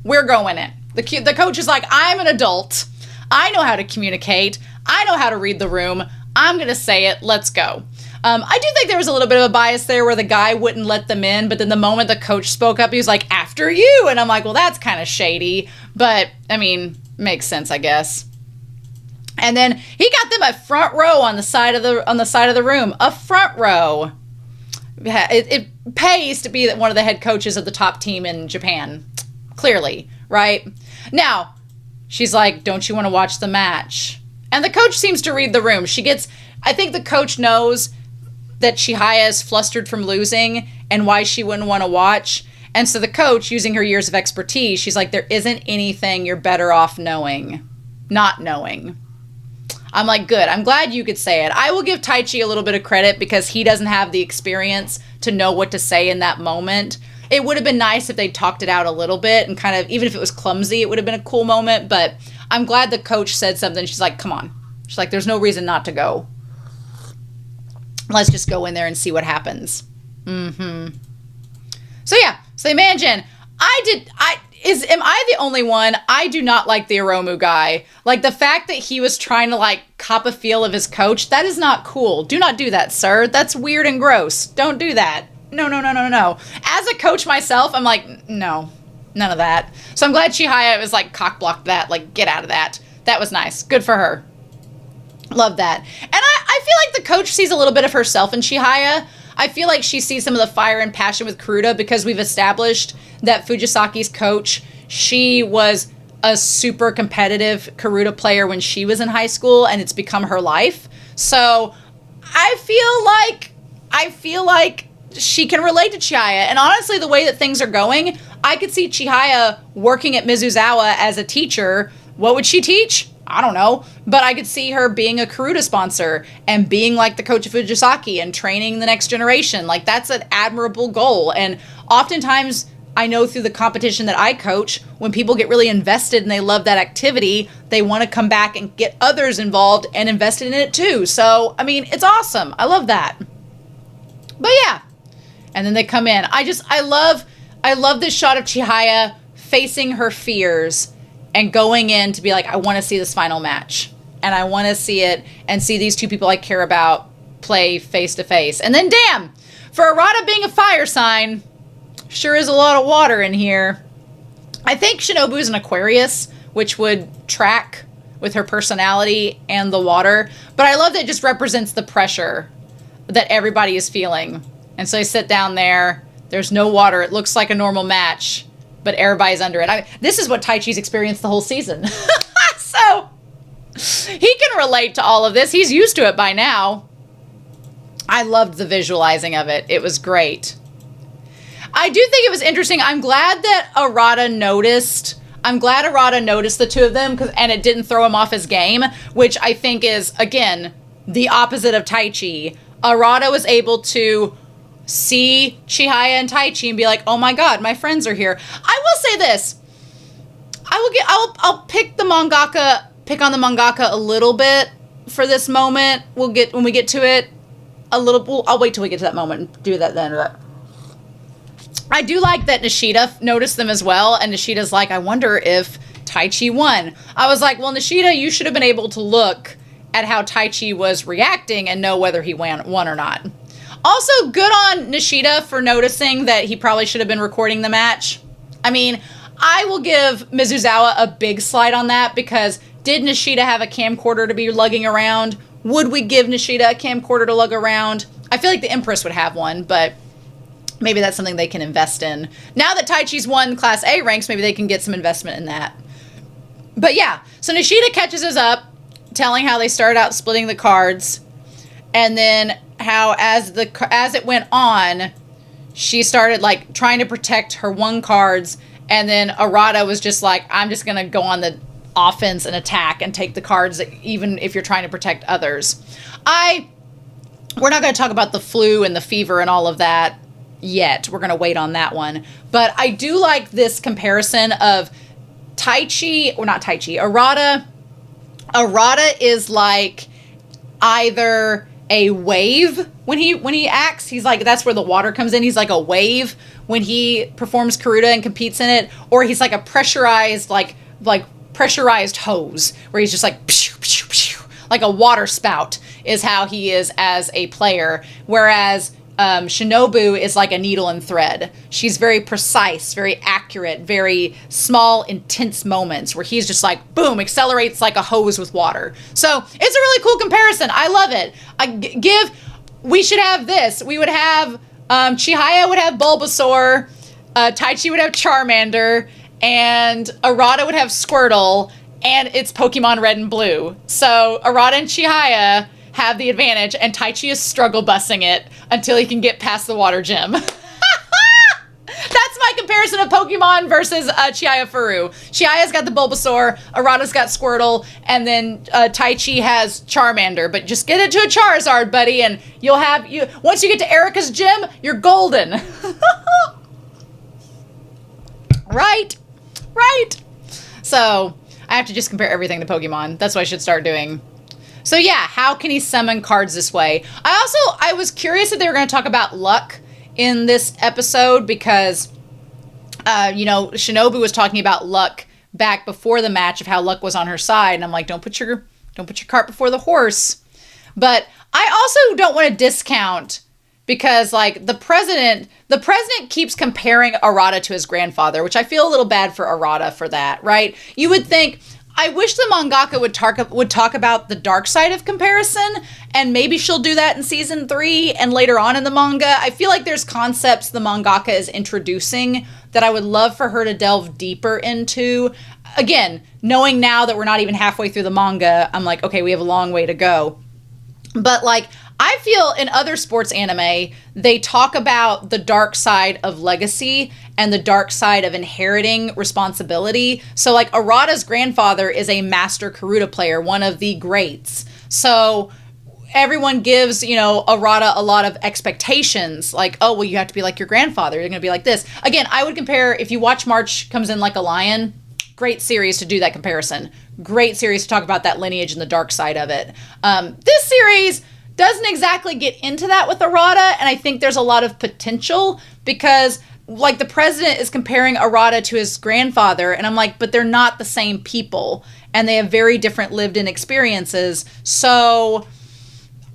We're going in. The coach is like, I'm an adult. I know how to communicate. I know how to read the room. I'm going to say it. Let's go. I do think there was a little bit of a bias there where the guy wouldn't let them in, but then the moment the coach spoke up, he was like, after you. And I'm like, well, that's kind of shady. But, I mean, makes sense, I guess. And then he got them a front row on the side of the room. A front row. It pays to be one of the head coaches of the top team in Japan. Clearly, right? Now, she's like, don't you want to watch the match? And the coach seems to read the room. I think the coach knows that Chihaya is flustered from losing and why she wouldn't want to watch. And so the coach, using her years of expertise, she's like, there isn't anything you're better off not knowing. I'm like, good. I'm glad you could say it. I will give Taichi a little bit of credit because he doesn't have the experience to know what to say in that moment. It would have been nice if they talked it out a little bit and kind of, even if it was clumsy, it would have been a cool moment. But I'm glad the coach said something. She's like, come on. She's like, there's no reason not to go. Let's just go in there and see what happens. So yeah, so imagine, am I the only one? I do not like the Iromu guy. Like the fact that he was trying to like cop a feel of his coach, that is not cool. Do not do that, sir. That's weird and gross. Don't do that. No. As a coach myself, I'm like, no, none of that. So I'm glad Chihaya was like cock blocked that, like get out of that. That was nice. Good for her. Love that. And I feel like the coach sees a little bit of herself in Chihaya. I feel like she sees some of the fire and passion with Kuruta because we've established that Fujisaki's coach, she was a super competitive Kuruta player when she was in high school, and it's become her life. So I feel like she can relate to Chihaya. And honestly, the way that things are going, I could see Chihaya working at Mizuzawa as a teacher. What would she teach? I don't know, but I could see her being a Kuruta sponsor and being like the coach of Fujisaki and training the next generation. Like that's an admirable goal. And oftentimes I know through the competition that I coach, when people get really invested and they love that activity, they want to come back and get others involved and invested in it too. So, I mean, it's awesome. I love that. But yeah. And then they come in. I love this shot of Chihaya facing her fears and going in to be like, I want to see this final match. And I want to see it and see these two people I care about play face to face. And then damn, for Arata being a fire sign, sure is a lot of water in here. I think Shinobu is an Aquarius, which would track with her personality and the water. But I love that it just represents the pressure that everybody is feeling. And so I sit down there. There's no water. It looks like a normal match, but everybody's under it. This is what Taichi's experienced the whole season. So he can relate to all of this. He's used to it by now. I loved the visualizing of it. It was great. I do think it was interesting. I'm glad that Arata noticed the two of them and it didn't throw him off his game, which I think is, again, the opposite of Taichi. Arata was able to see Chihaya and Taichi and be like, oh my god, my friends are here. I will say this. I'll pick the mangaka pick on the mangaka a little bit for this moment. When we get to it a little. I'll wait till we get to that moment and do that then. But I do like that Nishida noticed them as well, and Nishida's like, I wonder if Taichi won. I was like, well, Nishida, you should have been able to look at how Taichi was reacting and know whether he won or not. Also, good on Nishida for noticing that he probably should have been recording the match. I mean, I will give Mizuzawa a big slide on that, because did Nishida have a camcorder to be lugging around? Would we give Nishida a camcorder to lug around? I feel like the Empress would have one, but maybe that's something they can invest in. Now that Taichi's won Class A ranks, maybe they can get some investment in that. But yeah, so Nishida catches us up, telling how they started out splitting the cards, and then how as it went on, she started like trying to protect her one cards, and then Arata was just like, I'm just gonna go on the offense and attack and take the cards even if you're trying to protect others. We're not going to talk about the flu and the fever and all of that yet. We're going to wait on that one. But I do like this comparison of Arata. Arata is like either a wave when he acts. He's like, that's where the water comes in. He's like a wave when he performs Karuta and competes in it, or he's like a pressurized pressurized hose where he's just like pshoo, pshoo, pshoo, like a water spout is how he is as a player, whereas Shinobu is like a needle and thread. She's very precise, very accurate, very small, intense moments where he's just like, boom, accelerates like a hose with water. So it's a really cool comparison. I love it. We should have this. We would have, Chihaya would have Bulbasaur, Taichi would have Charmander, and Arata would have Squirtle, and it's Pokemon Red and Blue. So Arata and Chihaya have the advantage, and Taichi is struggle bussing it until he can get past the water gym. That's my comparison of Pokemon versus Chihayafuru. Chihaya's got the Bulbasaur, Arata's got Squirtle, and then Taichi has Charmander. But just get it to a Charizard, buddy, and once you get to Erica's gym, you're golden. Right. So I have to just compare everything to Pokemon. That's what I should start doing. So yeah, how can he summon cards this way? I was curious if they were going to talk about luck in this episode, because, Shinobu was talking about luck back before the match of how luck was on her side. And I'm like, don't put your cart before the horse. But I also don't want to discount, because like the president keeps comparing Arata to his grandfather, which I feel a little bad for Arata for that, right? You would think, I wish the mangaka would talk about the dark side of comparison, and maybe she'll do that in season 3 and later on in the manga. I feel like there's concepts the mangaka is introducing that I would love for her to delve deeper into. Again, knowing now that we're not even halfway through the manga, I'm like, okay, we have a long way to go. But like, I feel in other sports anime, they talk about the dark side of legacy and the dark side of inheriting responsibility. So like Arata's grandfather is a master Karuta player, one of the greats. So everyone gives, Arata a lot of expectations. Like, oh, well, you have to be like your grandfather. You're going to be like this. Again, I would compare, if you watch March Comes In Like a Lion, great series to do that comparison. Great series to talk about that lineage and the dark side of it. This series doesn't exactly get into that with Arata, and I think there's a lot of potential, because like the president is comparing Arata to his grandfather, and I'm like, but they're not the same people, and they have very different lived-in experiences. So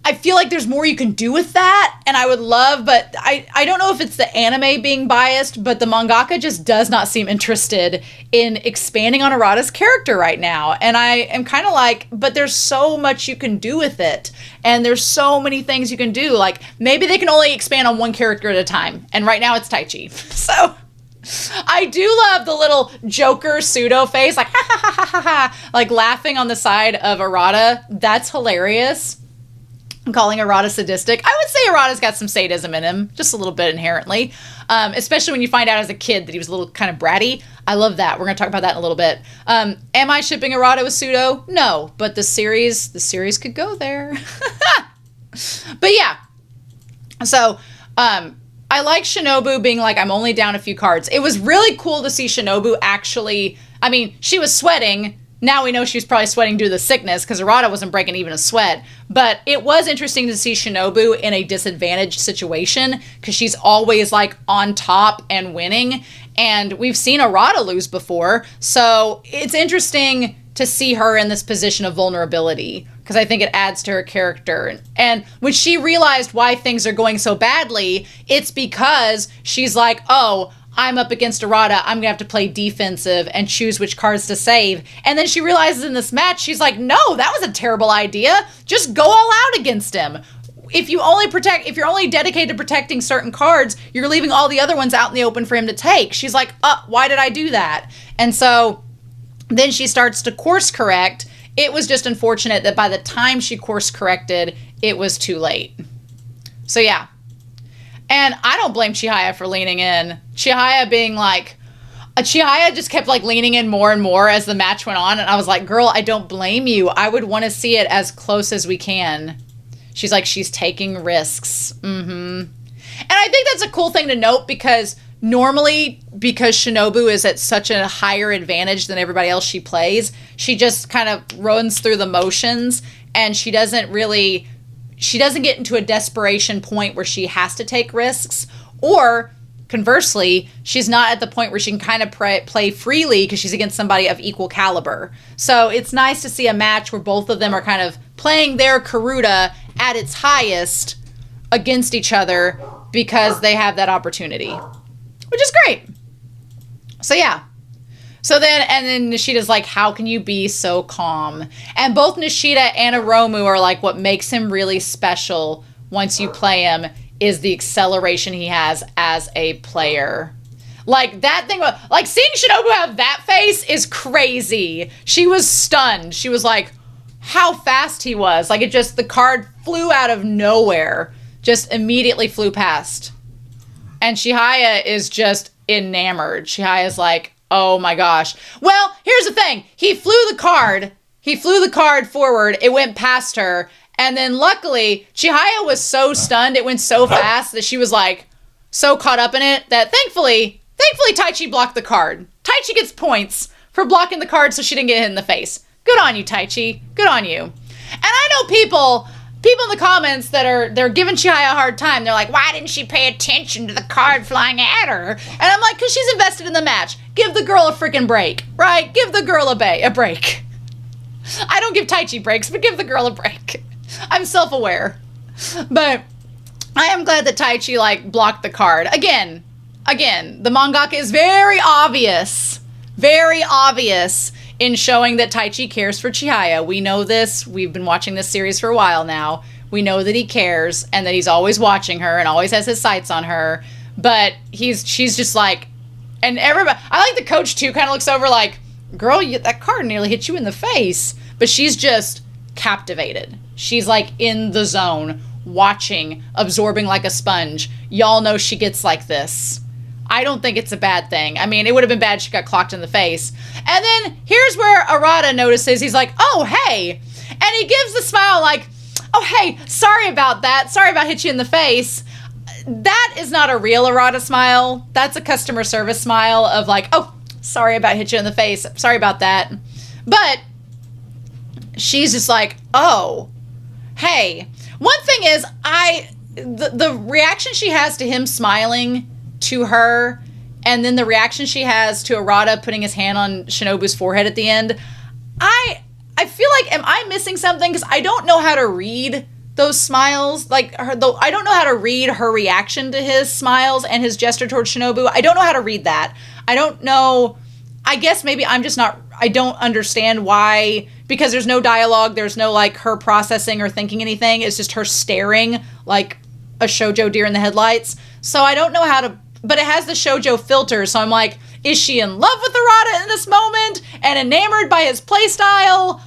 I feel like there's more you can do with that, and I would love, but I don't know if it's the anime being biased, but the mangaka just does not seem interested in expanding on Arata's character right now. And I am kind of like, but there's so much you can do with it, and there's so many things you can do. Like, maybe they can only expand on one character at a time, and right now it's Taichi. So I do love the little Joker pseudo face, like, ha ha ha ha ha ha, like laughing on the side of Arata. That's hilarious. I'm calling Arata sadistic. I would say Arata's got some sadism in him, just a little bit inherently, especially when you find out as a kid that he was a little kind of bratty. I love that. We're going to talk about that in a little bit. Am I shipping Arata with Pseudo? No, but the series could go there. But yeah, so I like Shinobu being like, I'm only down a few cards. It was really cool to see Shinobu actually, I mean, she was sweating, Now we know she's probably sweating due to the sickness because Arata wasn't breaking even a sweat. But it was interesting to see Shinobu in a disadvantaged situation because she's always like on top and winning. And we've seen Arata lose before. So it's interesting to see her in this position of vulnerability because I think it adds to her character. And when she realized why things are going so badly, it's because she's like, oh, I'm up against Arata. I'm going to have to play defensive and choose which cards to save. And then she realizes in this match, she's like, no, that was a terrible idea. Just go all out against him. If you're only dedicated to protecting certain cards, you're leaving all the other ones out in the open for him to take. She's like, why did I do that? And so then she starts to course correct. It was just unfortunate that by the time she course corrected, it was too late. So yeah. And I don't blame Chihaya for leaning in. Chihaya being like, Chihaya just kept like leaning in more and more as the match went on. And I was like, girl, I don't blame you. I would want to see it as close as we can. She's like, she's taking risks. And I think that's a cool thing to note because normally, because Shinobu is at such a higher advantage than everybody else she plays, she just kind of runs through the motions and she doesn't get into a desperation point where she has to take risks, or conversely, she's not at the point where she can kind of play freely because she's against somebody of equal caliber. So it's nice to see a match where both of them are kind of playing their Karuta at its highest against each other because they have that opportunity, which is great. So yeah. So then Nishida's like, how can you be so calm? And both Nishida and Hiromu are like, what makes him really special once you play him is the acceleration he has as a player. Like that thing, like seeing Shinobu have that face is crazy. She was stunned. She was like, how fast he was. Like the card flew out of nowhere, just immediately flew past. And Chihaya is just enamored. Chihaya's like, oh my gosh. Well, here's the thing. He flew the card forward. It went past her. And then luckily, Chihaya was so stunned. It went so fast that she was like so caught up in it that thankfully Taichi blocked the card. Taichi gets points for blocking the card so she didn't get hit in the face. Good on you, Taichi. Good on you. And I know people in the comments they're giving Chihaya a hard time. They're like, why didn't she pay attention to the card flying at her? And I'm like, because she's invested in the match. Give the girl a freaking break, right? Give the girl a break. I don't give Taichi breaks, but give the girl a break. I'm self-aware. But I am glad that Taichi, like, blocked the card. Again, the mangaka is very obvious in showing that Taichi cares for Chihaya. We know this. We've been watching this series for a while now. We know that he cares and that he's always watching her and always has his sights on her. But she's just like, and everybody, I like the coach too, kind of looks over like, girl, that card nearly hit you in the face. But she's just captivated. She's like in the zone, watching, absorbing like a sponge. Y'all know she gets like this. I don't think it's a bad thing. I mean, it would have been bad if she got clocked in the face. And then here's where Arata notices. He's like, oh, hey. And he gives the smile like, oh, hey, sorry about that. Sorry about hit you in the face. That is not a real Arata smile. That's a customer service smile of like, oh, sorry about hit you in the face. Sorry about that. But she's just like, oh, hey. One thing is, the reaction she has to him smiling to her, and then the reaction she has to Arata putting his hand on Shinobu's forehead at the end, I feel like, am I missing something? Because I don't know how to read those smiles. Like, I don't know how to read her reaction to his smiles and his gesture towards Shinobu. I don't know how to read that. I don't know. I guess maybe I'm just not, I don't understand why, because there's no dialogue. There's no, like, her processing or thinking anything. It's just her staring like a shoujo deer in the headlights. So I don't know how to, but it has the shoujo filter, so I'm like, is she in love with Arata in this moment and enamored by his playstyle?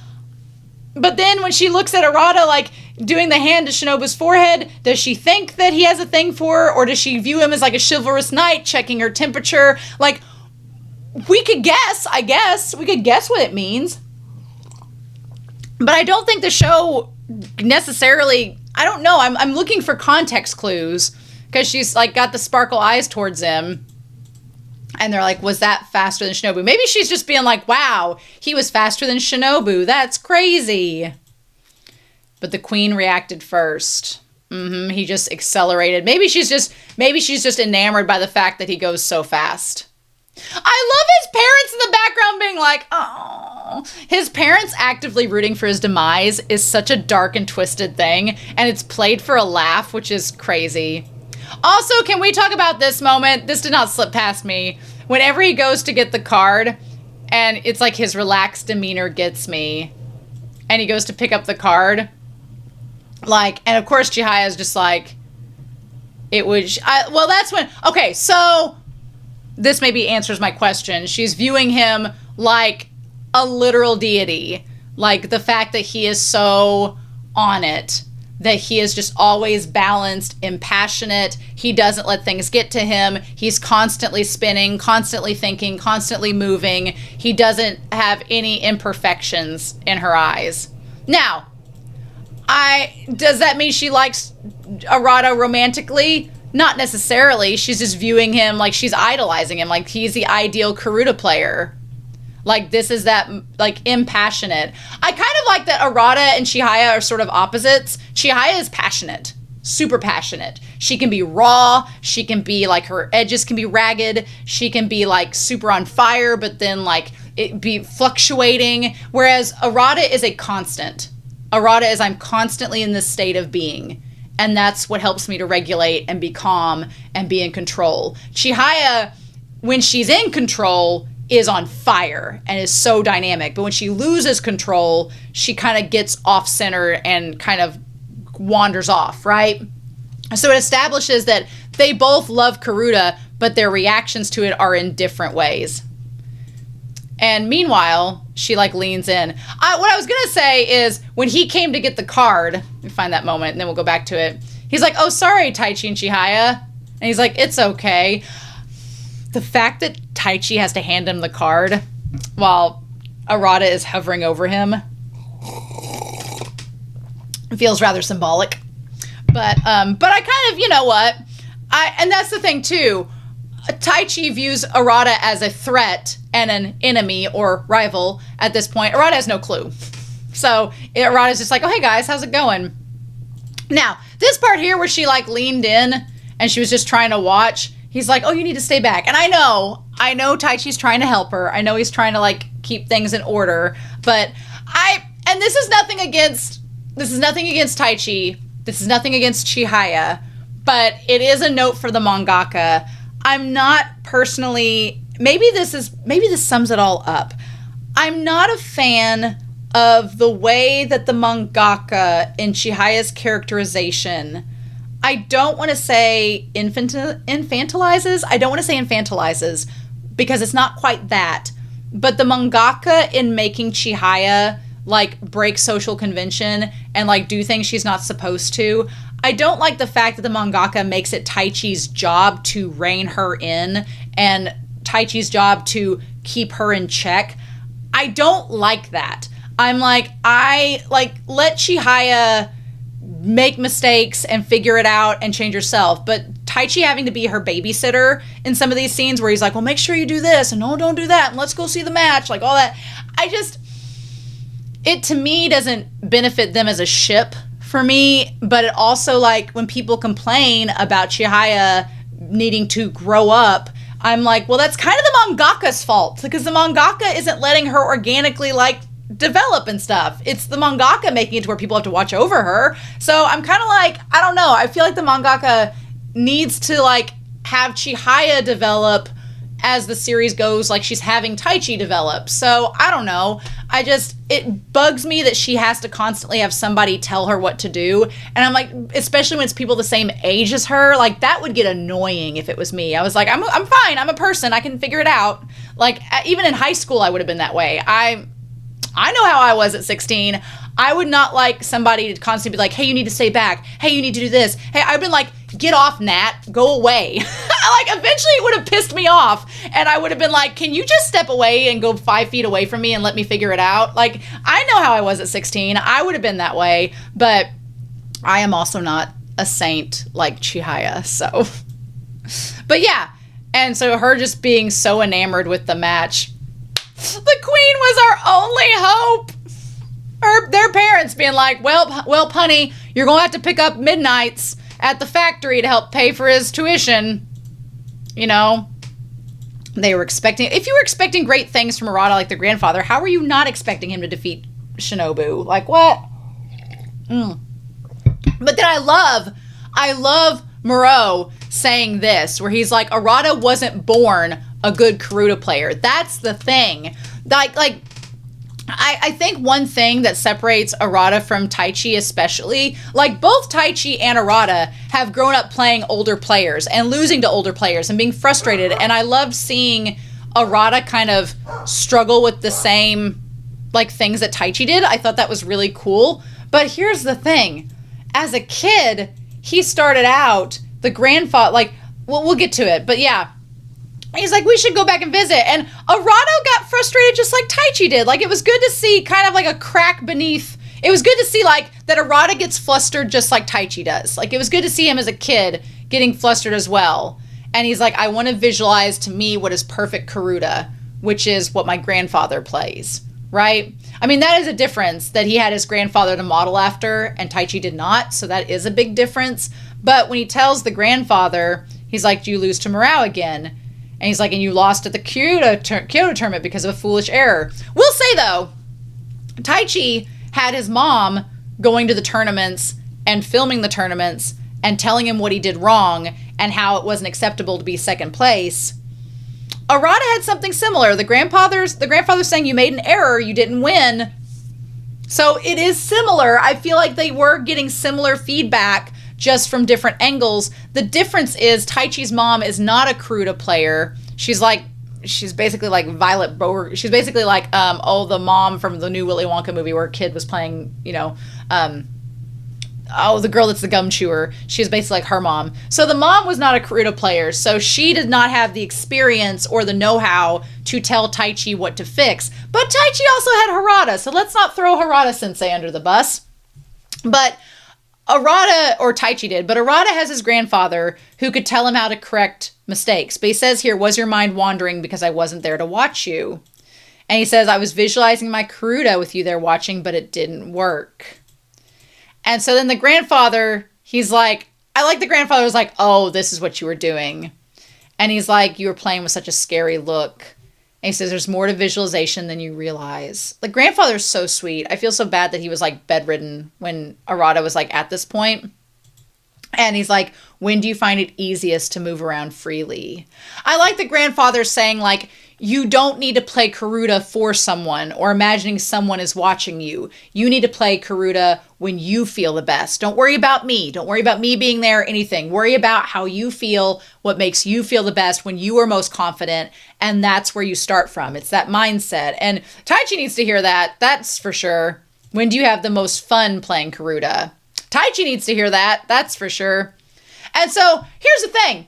But then when she looks at Arata, like, doing the hand to Shinobu's forehead, does she think that he has a thing for her, or does she view him as, like, a chivalrous knight checking her temperature? Like, we could guess, I guess. We could guess what it means. But I don't think the show necessarily, I don't know, I'm looking for context clues. Because she's, like, got the sparkle eyes towards him. And they're like, was that faster than Shinobu? Maybe she's just being like, wow, he was faster than Shinobu. That's crazy. But the queen reacted first. He just accelerated. Maybe she's just enamored by the fact that he goes so fast. I love his parents in the background being like, oh. His parents actively rooting for his demise is such a dark and twisted thing. And it's played for a laugh, which is crazy. Also, can we talk about this moment? This did not slip past me. Whenever he goes to get the card, and it's like his relaxed demeanor gets me, and he goes to pick up the card, like, and of course Chihaya is just like, well, that's when, okay, so this maybe answers my question. She's viewing him like a literal deity, like the fact that he is so on it, that he is just always balanced, impassionate. He doesn't let things get to him. He's constantly spinning, constantly thinking, constantly moving. He doesn't have any imperfections in her eyes. Now, does that mean she likes Arata romantically? Not necessarily. She's just viewing him like she's idolizing him, like he's the ideal Karuta player. Like, this is that, like, impassionate. I kind of like that Arata and Chihaya are sort of opposites. Chihaya is passionate. Super passionate. She can be raw. She can be, like, her edges can be ragged. She can be, like, super on fire, but then, like, it be fluctuating. Whereas Arata is a constant. Arata is, I'm constantly in this state of being. And that's what helps me to regulate and be calm and be in control. Chihaya, when she's in control, is on fire and is so dynamic. But when she loses control, she kind of gets off center and kind of wanders off, right? So it establishes that they both love Karuta, but their reactions to it are in different ways. And meanwhile, she like leans in. What I was going to say is when he came to get the card, let me find that moment and then we'll go back to it. He's like, oh, sorry, Taichi and Chihaya. And he's like, it's okay. The fact that Taichi has to hand him the card while Arata is hovering over him feels rather symbolic. But I kind of, you know what? And that's the thing too. Taichi views Arata as a threat and an enemy or rival at this point. Arata has no clue. So Arata's just like, oh, hey guys, how's it going? Now, this part here where she like leaned in and she was just trying to watch, he's like, oh, you need to stay back. And I know Taichi's trying to help her. I know he's trying to like keep things in order, but and this is nothing against Taichi. This is nothing against Chihaya, but it is a note for the mangaka. I'm not personally, maybe this sums it all up. I'm not a fan of the way that the mangaka in Chihaya's characterization, I don't want to say infantilizes. I don't want to say infantilizes because it's not quite that. But the mangaka in making Chihaya like break social convention and like do things she's not supposed to, I don't like the fact that the mangaka makes it Taichi's job to rein her in and Taichi's job to keep her in check. I don't like that. I'm like, let Chihaya make mistakes and figure it out and change herself. But Taichi having to be her babysitter in some of these scenes where he's like, well, make sure you do this and no, don't do that and let's go see the match, like all that. It to me doesn't benefit them as a ship for me, but it also like when people complain about Chihaya needing to grow up, I'm like, well, that's kind of the mangaka's fault because the mangaka isn't letting her organically like develop and stuff. It's the mangaka making it to where people have to watch over her. So I'm kind of like, I don't know. I feel like the mangaka needs to like have Chihaya develop as the series goes, like she's having Taichi develop. So I don't know. It bugs me that she has to constantly have somebody tell her what to do. And I'm like, especially when it's people the same age as her, like that would get annoying if it was me. I was like, I'm fine. I'm a person. I can figure it out. Like even in high school, I would have been that way. I know how I was at 16. I would not like somebody to constantly be like, hey, you need to stay back. Hey, you need to do this. Hey, I've been like, get off, Nat. Go away. Like, eventually it would have pissed me off. And I would have been like, can you just step away and go 5 feet away from me and let me figure it out? Like, I know how I was at 16. I would have been that way. But I am also not a saint like Chihaya. So, but yeah. And so her just being so enamored with the match. The queen was our only hope. Their parents being like, well, Punny, you're going to have to pick up midnights at the factory to help pay for his tuition. You know, they were expecting, if you were expecting great things from Arata like the grandfather, how were you not expecting him to defeat Shinobu? Like, what? But then I love Moreau saying this, where he's like, Arata wasn't born a good Karuta player. That's the thing. I think one thing that separates Arata from Taichi especially, like both Taichi and Arata have grown up playing older players and losing to older players and being frustrated. And I loved seeing Arata kind of struggle with the same like things that Taichi did. I thought that was really cool. But here's the thing. As a kid, he started out, the grandfather, like, well, we'll get to it. But yeah. He's like, we should go back and visit. And Arata got frustrated just like Taichi did. Like, it was good to see kind of like a crack beneath. It was good to see, like, that Arata gets flustered just like Taichi does. Like, it was good to see him as a kid getting flustered as well. And he's like, I want to visualize to me what is perfect Karuta, which is what my grandfather plays, right? I mean, that is a difference that he had his grandfather to model after and Taichi did not. So that is a big difference. But when he tells the grandfather, he's like, do you lose to Morale again? And he's like, and you lost at the Kyoto tournament because of a foolish error. We'll say, though, Taichi had his mom going to the tournaments and filming the tournaments and telling him what he did wrong and how it wasn't acceptable to be second place. Arata had something similar. The grandfather's saying you made an error, you didn't win. So it is similar. I feel like they were getting similar feedback just from different angles. The difference is Taichi's mom is not a Karuta player. She's basically like Violet Bower. She's basically like, the mom from the new Willy Wonka movie where a kid was playing, the girl that's the gum chewer. She's basically like her mom. So the mom was not a Karuta player. So she did not have the experience or the know-how to tell Taichi what to fix. But Taichi also had Harada. So let's not throw Harada sensei under the bus. But Arata, or Taichi did, but Arata has his grandfather who could tell him how to correct mistakes. But he says here, was your mind wandering because I wasn't there to watch you? And he says, I was visualizing my Karuta with you there watching, but it didn't work. And so then the grandfather, he's like, I like the grandfather was like, oh, this is what you were doing. And he's like, you were playing with such a scary look. And he says, there's more to visualization than you realize. Like, grandfather's so sweet. I feel so bad that he was, like, bedridden when Arata was, like, at this point. And he's like, when do you find it easiest to move around freely? I like the grandfather saying, like, you don't need to play Karuta for someone or imagining someone is watching you. You need to play Karuta when you feel the best. Don't worry about me. Don't worry about me being there or anything. Worry about how you feel, what makes you feel the best when you are most confident. And that's where you start from. It's that mindset. And Taichi needs to hear that. That's for sure. When do you have the most fun playing Karuta? Taichi needs to hear that. That's for sure. And so here's the thing.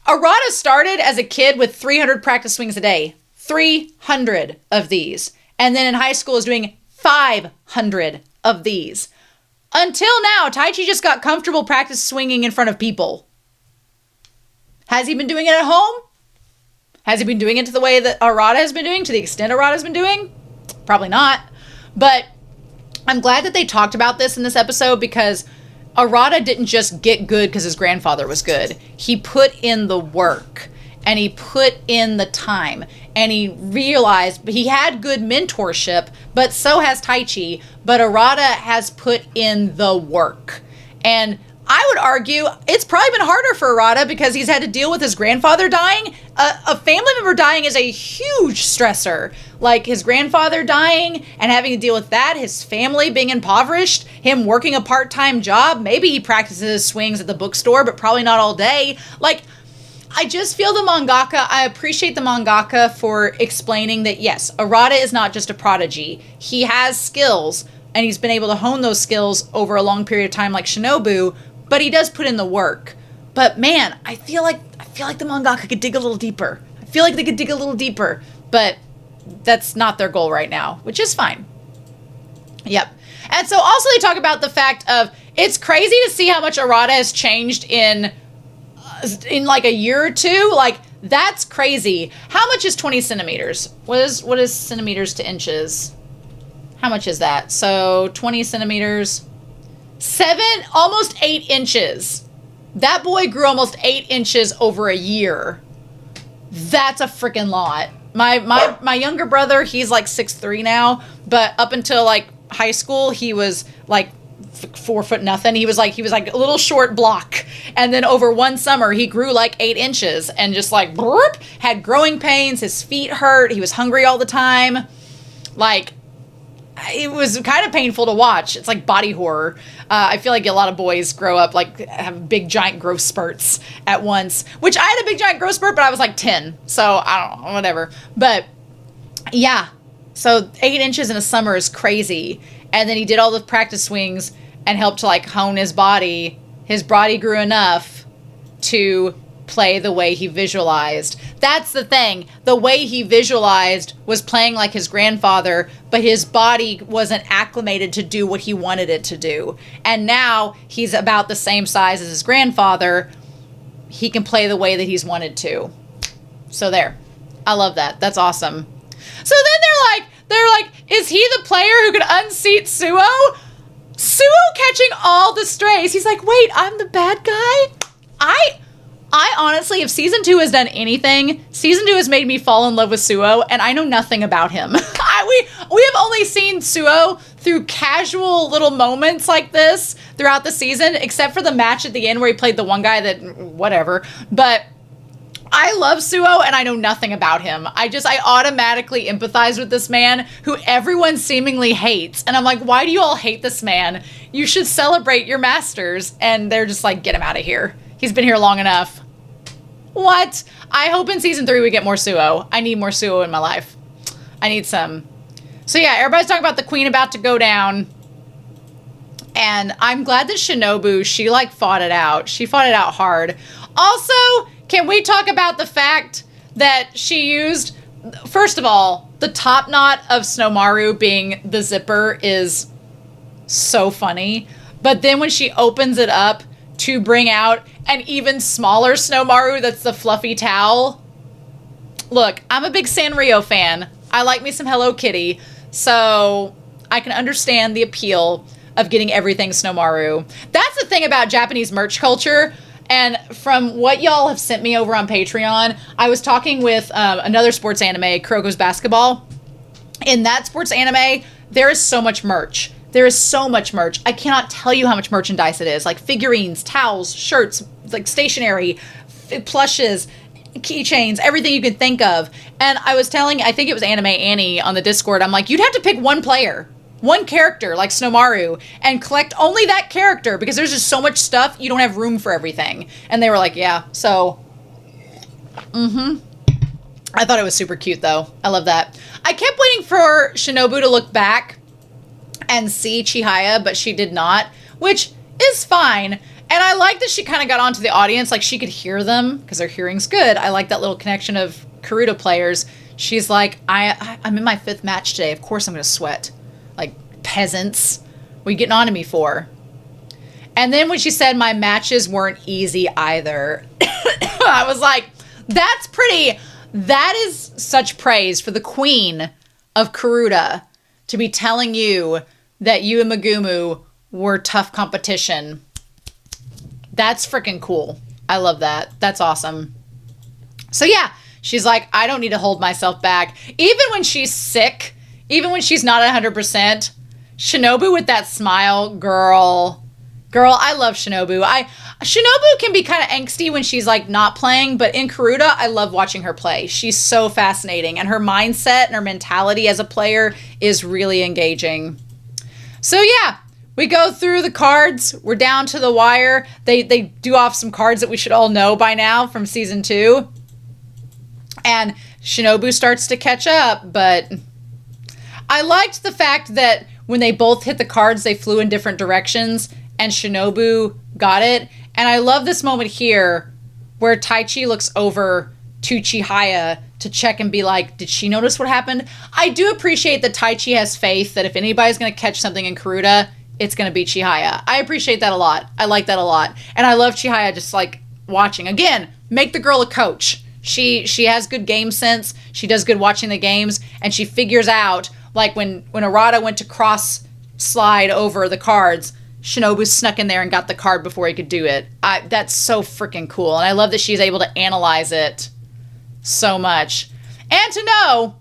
Arata started as a kid with 300 practice swings a day. 300 of these. And then in high school is doing 500 of these. Until now, Taichi just got comfortable practice swinging in front of people. Has he been doing it at home? Has he been doing it to the way that Arata has been doing? To the extent Arata has been doing? Probably not. But I'm glad that they talked about this in this episode because Arata didn't just get good because his grandfather was good. He put in the work and he put in the time and he realized he had good mentorship, but so has Taichi. But Arata has put in the work. And I would argue it's probably been harder for Arata because he's had to deal with his grandfather dying. A family member dying is a huge stressor. Like his grandfather dying and having to deal with that, his family being impoverished, him working a part-time job. Maybe he practices his swings at the bookstore, but probably not all day. Like, I just feel the mangaka, I appreciate the mangaka for explaining that, yes, Arata is not just a prodigy. He has skills, and he's been able to hone those skills over a long period of time like Shinobu, but he does put in the work. But man, I feel like the mangaka could dig a little deeper. I feel like they could dig a little deeper, but that's not their goal right now, which is fine. Yep. And so also they talk about the fact of it's crazy to see how much Arata has changed in in like a year or two. Like, that's crazy. How much is 20 centimeters? What is centimeters to inches? How much is that? So 20 centimeters, almost 8 inches. That boy grew almost 8 inches over a year. That's a freaking lot. My younger brother, he's like 6'3" now, but up until like high school, he was like 4 foot nothing. He was like a little short block. And then over one summer, he grew like 8 inches and just like had growing pains. His feet hurt. He was hungry all the time. Like, it was kind of painful to watch. It's like body horror. I feel like a lot of boys grow up, like, have big giant growth spurts at once, which I had a big giant growth spurt, but I was like 10. So I don't know, whatever. But yeah, so 8 inches in a summer is crazy. And then he did all the practice swings and helped to like hone his body. His body grew enough to play the way he visualized. That's the thing. The way he visualized was playing like his grandfather, but his body wasn't acclimated to do what he wanted it to do. And now he's about the same size as his grandfather. He can play the way that he's wanted to. So there. I love that. That's awesome. So then they're like, is he the player who could unseat Suo? Suo catching all the strays. He's like, wait, I'm the bad guy? I honestly, if season 2 has done anything, season 2 has made me fall in love with Suo, and I know nothing about him. We have only seen Suo through casual little moments like this throughout the season, except for the match at the end where he played the one guy that, whatever. But I love Suo, and I know nothing about him. I automatically empathize with this man who everyone seemingly hates. And I'm like, why do you all hate this man? You should celebrate your masters. And they're just like, get him out of here. He's been here long enough. What? I hope in season 3 we get more Suo. I need more Suo in my life. I need some. So yeah, everybody's talking about the queen about to go down. And I'm glad that Shinobu, she like fought it out. She fought it out hard. Also, can we talk about the fact that she used, first of all, the top knot of Snowmaru being the zipper is so funny. But then when she opens it up to bring out an even smaller Snowmaru that's the fluffy towel. Look, I'm a big Sanrio fan. I like me some Hello Kitty, so I can understand the appeal of getting everything Snowmaru. That's the thing about Japanese merch culture, and from what y'all have sent me over on Patreon, I was talking with another sports anime, Kuroko's Basketball. In that sports anime, there is so much merch. There is so much merch. I cannot tell you how much merchandise it is. Like figurines, towels, shirts, like stationery, plushes, keychains, everything you can think of. And I was telling, I think it was Anime Annie on the Discord, I'm like, you'd have to pick one player, one character like Snowmaru, and collect only that character because there's just so much stuff, you don't have room for everything. And they were like, yeah, so, I thought it was super cute though. I love that. I kept waiting for Shinobu to look back and see Chihaya, but she did not, which is fine. And I like that she kind of got onto the audience, like she could hear them because their hearing's good. I like that little connection of Karuta players. She's like, I'm in my 5th match today. Of course I'm going to sweat. Like, peasants. What are you getting on to me for? And then when she said my matches weren't easy either, I was like, that's pretty. That is such praise for the queen of Karuta to be telling you that you and Megumu were tough competition. That's freaking cool. I love that. That's awesome. So yeah, she's like, I don't need to hold myself back. Even when she's sick, even when she's not 100%, Shinobu with that smile, girl, I love Shinobu. Shinobu can be kind of angsty when she's like not playing, but in Karuta, I love watching her play. She's so fascinating, and her mindset and her mentality as a player is really engaging. So yeah, we go through the cards. We're down to the wire. They do off some cards that we should all know by now from season 2. And Shinobu starts to catch up, but I liked the fact that when they both hit the cards, they flew in different directions, and Shinobu got it. And I love this moment here where Taichi looks over to Chihaya to check and be like, did she notice what happened? I do appreciate that Taichi has faith that if anybody's going to catch something in Karuta, it's going to be Chihaya. I appreciate that a lot. I like that a lot. And I love Chihaya just like watching. Again, make the girl a coach. She has good game sense. She does good watching the games, and she figures out, like when Arata went to cross slide over the cards, Shinobu snuck in there and got the card before he could do it. That's so freaking cool, and I love that she's able to analyze it so much. And to know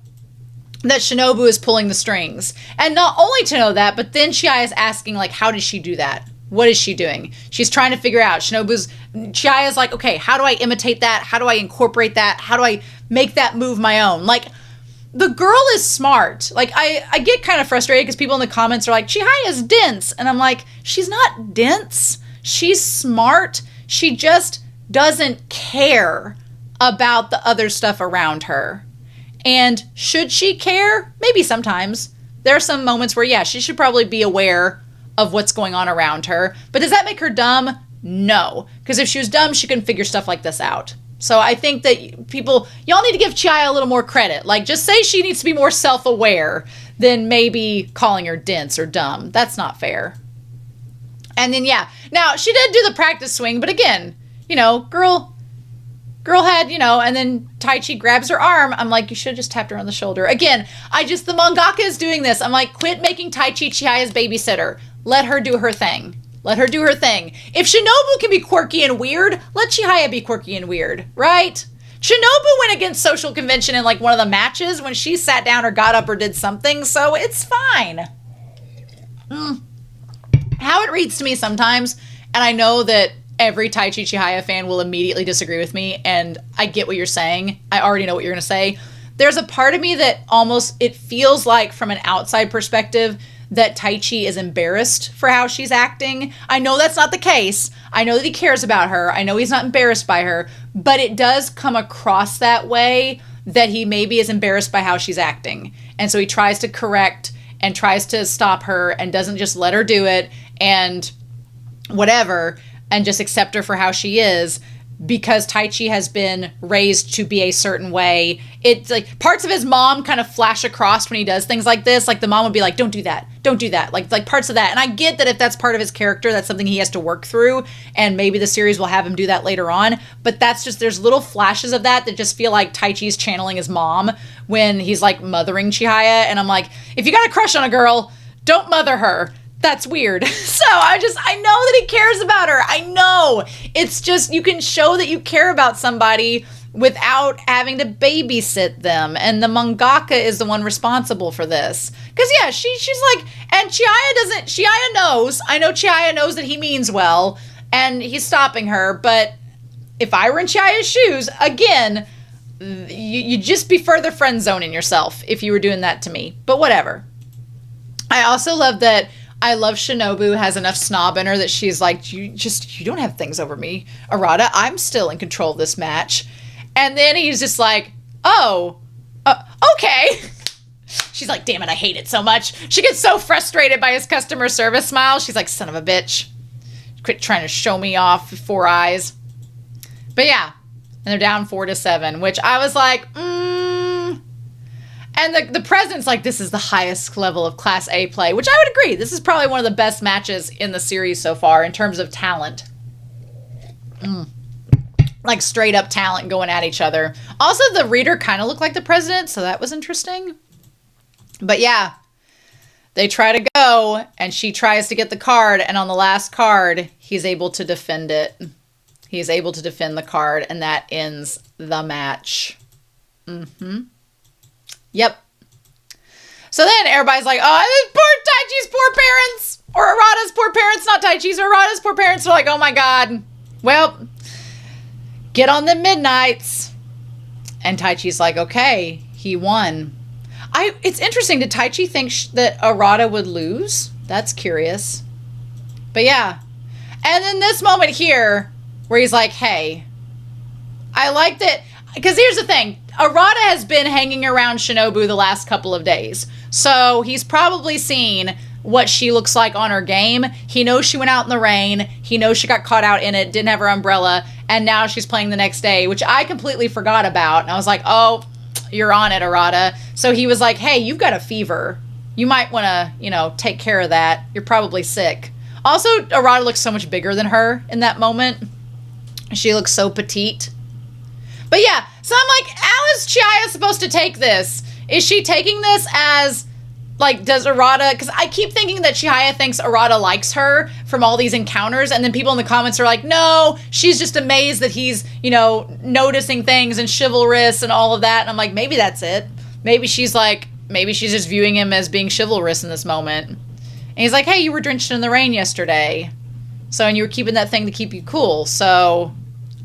that Shinobu is pulling the strings. And not only to know that, but then Chihaya is asking, like, how does she do that? What is she doing? She's trying to figure out. Chihaya's like, okay, how do I imitate that? How do I incorporate that? How do I make that move my own? Like, the girl is smart. Like, I get kind of frustrated because people in the comments are like, Chihaya's dense. And I'm like, she's not dense. She's smart. She just doesn't care about the other stuff around her. And should she care? Maybe sometimes. There are some moments where, yeah, she should probably be aware of what's going on around her. But does that make her dumb? No. Because if she was dumb, she couldn't figure stuff like this out. So I think that y'all need to give Chihaya a little more credit. Like, just say she needs to be more self-aware than maybe calling her dense or dumb. That's not fair. And then, yeah. Now, she did do the practice swing, but again, girl had, and then Taichi grabs her arm. I'm like, you should have just tapped her on the shoulder. Again, the mangaka is doing this. I'm like, quit making Taichi Chihaya's babysitter. Let her do her thing. Let her do her thing. If Shinobu can be quirky and weird, let Chihaya be quirky and weird, right? Shinobu went against social convention in, like, one of the matches when she sat down or got up or did something, so it's fine. How it reads to me sometimes, and I know that every Taichi Chihaya fan will immediately disagree with me, and I get what you're saying. I already know what you're going to say. There's a part of me that it feels like, from an outside perspective, that Taichi is embarrassed for how she's acting. I know that's not the case. I know that he cares about her. I know he's not embarrassed by her, but it does come across that way, that he maybe is embarrassed by how she's acting. And so he tries to correct and tries to stop her and doesn't just let her do it and whatever, and just accept her for how she is, because Taichi has been raised to be a certain way. It's like parts of his mom kind of flash across when he does things like this. Like, the mom would be like, don't do that. Don't do that. Like parts of that. And I get that if that's part of his character, that's something he has to work through. And maybe the series will have him do that later on. But there's little flashes of that just feel like Taichi's channeling his mom when he's like mothering Chihaya. And I'm like, if you got a crush on a girl, don't mother her. That's weird. So I know that he cares about her. I know. It's just, you can show that you care about somebody without having to babysit them. And the mangaka is the one responsible for this. Because, yeah, she's like, and Chihaya knows. I know Chihaya knows that he means well, and he's stopping her. But if I were in Chihaya's shoes, again, you'd just be further friend zoning yourself if you were doing that to me. But whatever. I also love that. I love Shinobu has enough snob in her that she's like, you don't have things over me, Arata. I'm still in control of this match. And then he's just like, okay. She's like, damn it, I hate it so much. She gets so frustrated by his customer service smile. She's like, son of a bitch. Quit trying to show me off with 4 eyes. But yeah, and they're down 4-7, which I was like, And the president's like, this is the highest level of Class A play, which I would agree. This is probably one of the best matches in the series so far in terms of talent. Like, straight up talent going at each other. Also, the reader kind of looked like the president, so that was interesting. But yeah, they try to go, and she tries to get the card, and on the last card, he's able to defend it. He's able to defend the card, and that ends the match. Yep. So then everybody's like, oh, poor Taichi's poor parents. Or Arata's poor parents, not Taichi's, or Arata's poor parents. Are like, oh my God. Well, get on the midnights. And Taichi's like, okay, he won. It's interesting. Did Taichi think that Arata would lose? That's curious. But yeah. And then this moment here where he's like, hey, I like that. Because here's the thing. Arata has been hanging around Shinobu the last couple of days. So he's probably seen what she looks like on her game. He knows she went out in the rain. He knows she got caught out in it, didn't have her umbrella, and now she's playing the next day, which I completely forgot about. And I was like, oh, you're on it, Arata. So he was like, hey, you've got a fever. You might want to, take care of that. You're probably sick. Also, Arata looks so much bigger than her in that moment. She looks so petite. But yeah, so I'm like, how is Chihaya supposed to take this? Is she taking this as, like, does Arata... Because I keep thinking that Chihaya thinks Arata likes her from all these encounters, and then people in the comments are like, no, she's just amazed that he's, you know, noticing things and chivalrous and all of that. And I'm like, maybe that's it. Maybe she's just viewing him as being chivalrous in this moment. And he's like, hey, you were drenched in the rain yesterday. So, and you were keeping that thing to keep you cool. So,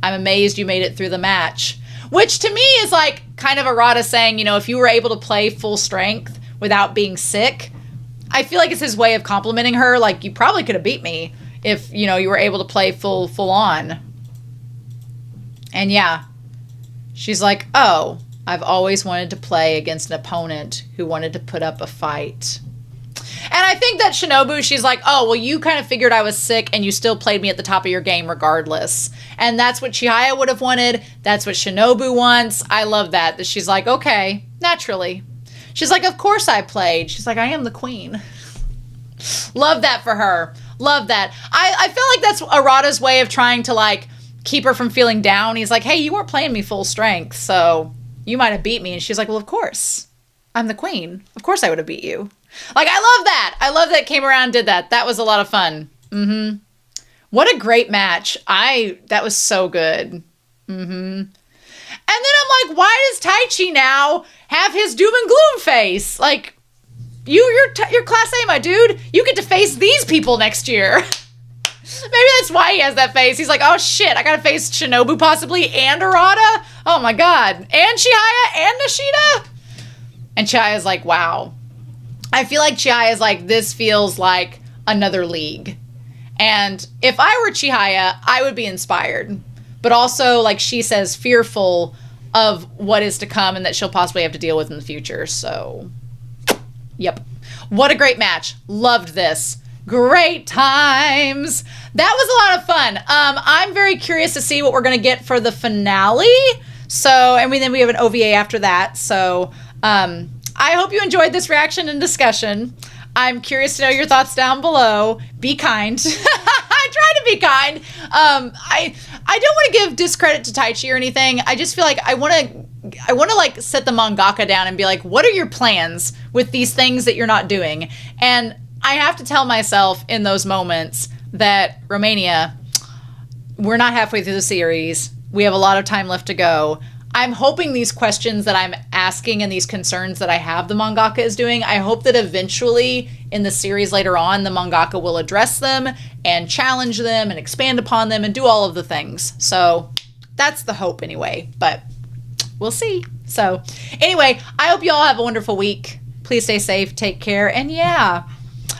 I'm amazed you made it through the match. Which to me is like kind of Arata saying, you know, if you were able to play full strength without being sick, I feel like it's his way of complimenting her. Like, you probably could have beat me if, you know, you were able to play full on. And yeah, she's like, oh, I've always wanted to play against an opponent who wanted to put up a fight. And I think that Shinobu, she's like, oh, well, you kind of figured I was sick and you still played me at the top of your game regardless. And that's what Chihaya would have wanted. That's what Shinobu wants. I love that she's like, okay, naturally. She's like, of course I played. She's like, I am the queen. Love that for her. Love that. I feel like that's Arata's way of trying to, like, keep her from feeling down. He's like, hey, you weren't playing me full strength, so you might have beat me. And she's like, well, of course. I'm the queen. Of course I would have beat you. Like, I love that. I love that it came around and did that. That was a lot of fun. What a great match. That was so good. And then I'm like, why does Taichi now have his doom and gloom face? Like, you're class A, my dude. You get to face these people next year. Maybe that's why he has that face. He's like, oh shit, I gotta face Shinobu possibly and Arata? Oh my god. And Chihaya and Nishida? And Chihaya's like, wow. I feel like Chihaya's like, this feels like another league. And if I were Chihaya, I would be inspired. But also, like she says, fearful of what is to come and that she'll possibly have to deal with in the future. So, yep. What a great match. Loved this. Great times. That was a lot of fun. I'm very curious to see what we're going to get for the finale. So, and then we have an OVA after that. So, I hope you enjoyed this reaction and discussion. I'm curious to know your thoughts down below. Be kind. I try to be kind. I don't want to give discredit to Taichi or anything. I just feel like I want to like set the mangaka down and be like, what are your plans with these things that you're not doing? And I have to tell myself in those moments that Romania, we're not halfway through the series. We have a lot of time left to go. I'm hoping these questions that I'm asking and these concerns that I have the mangaka is doing, I hope that eventually in the series later on, the mangaka will address them and challenge them and expand upon them and do all of the things. So that's the hope anyway, but we'll see. So anyway, I hope you all have a wonderful week. Please stay safe, take care, and yeah.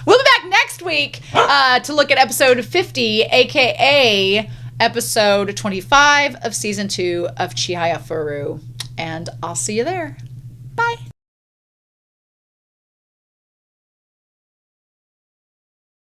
We'll be back next week to look at episode 50, aka episode 25 of season 2 of Chihayafuru. And I'll see you there. Bye.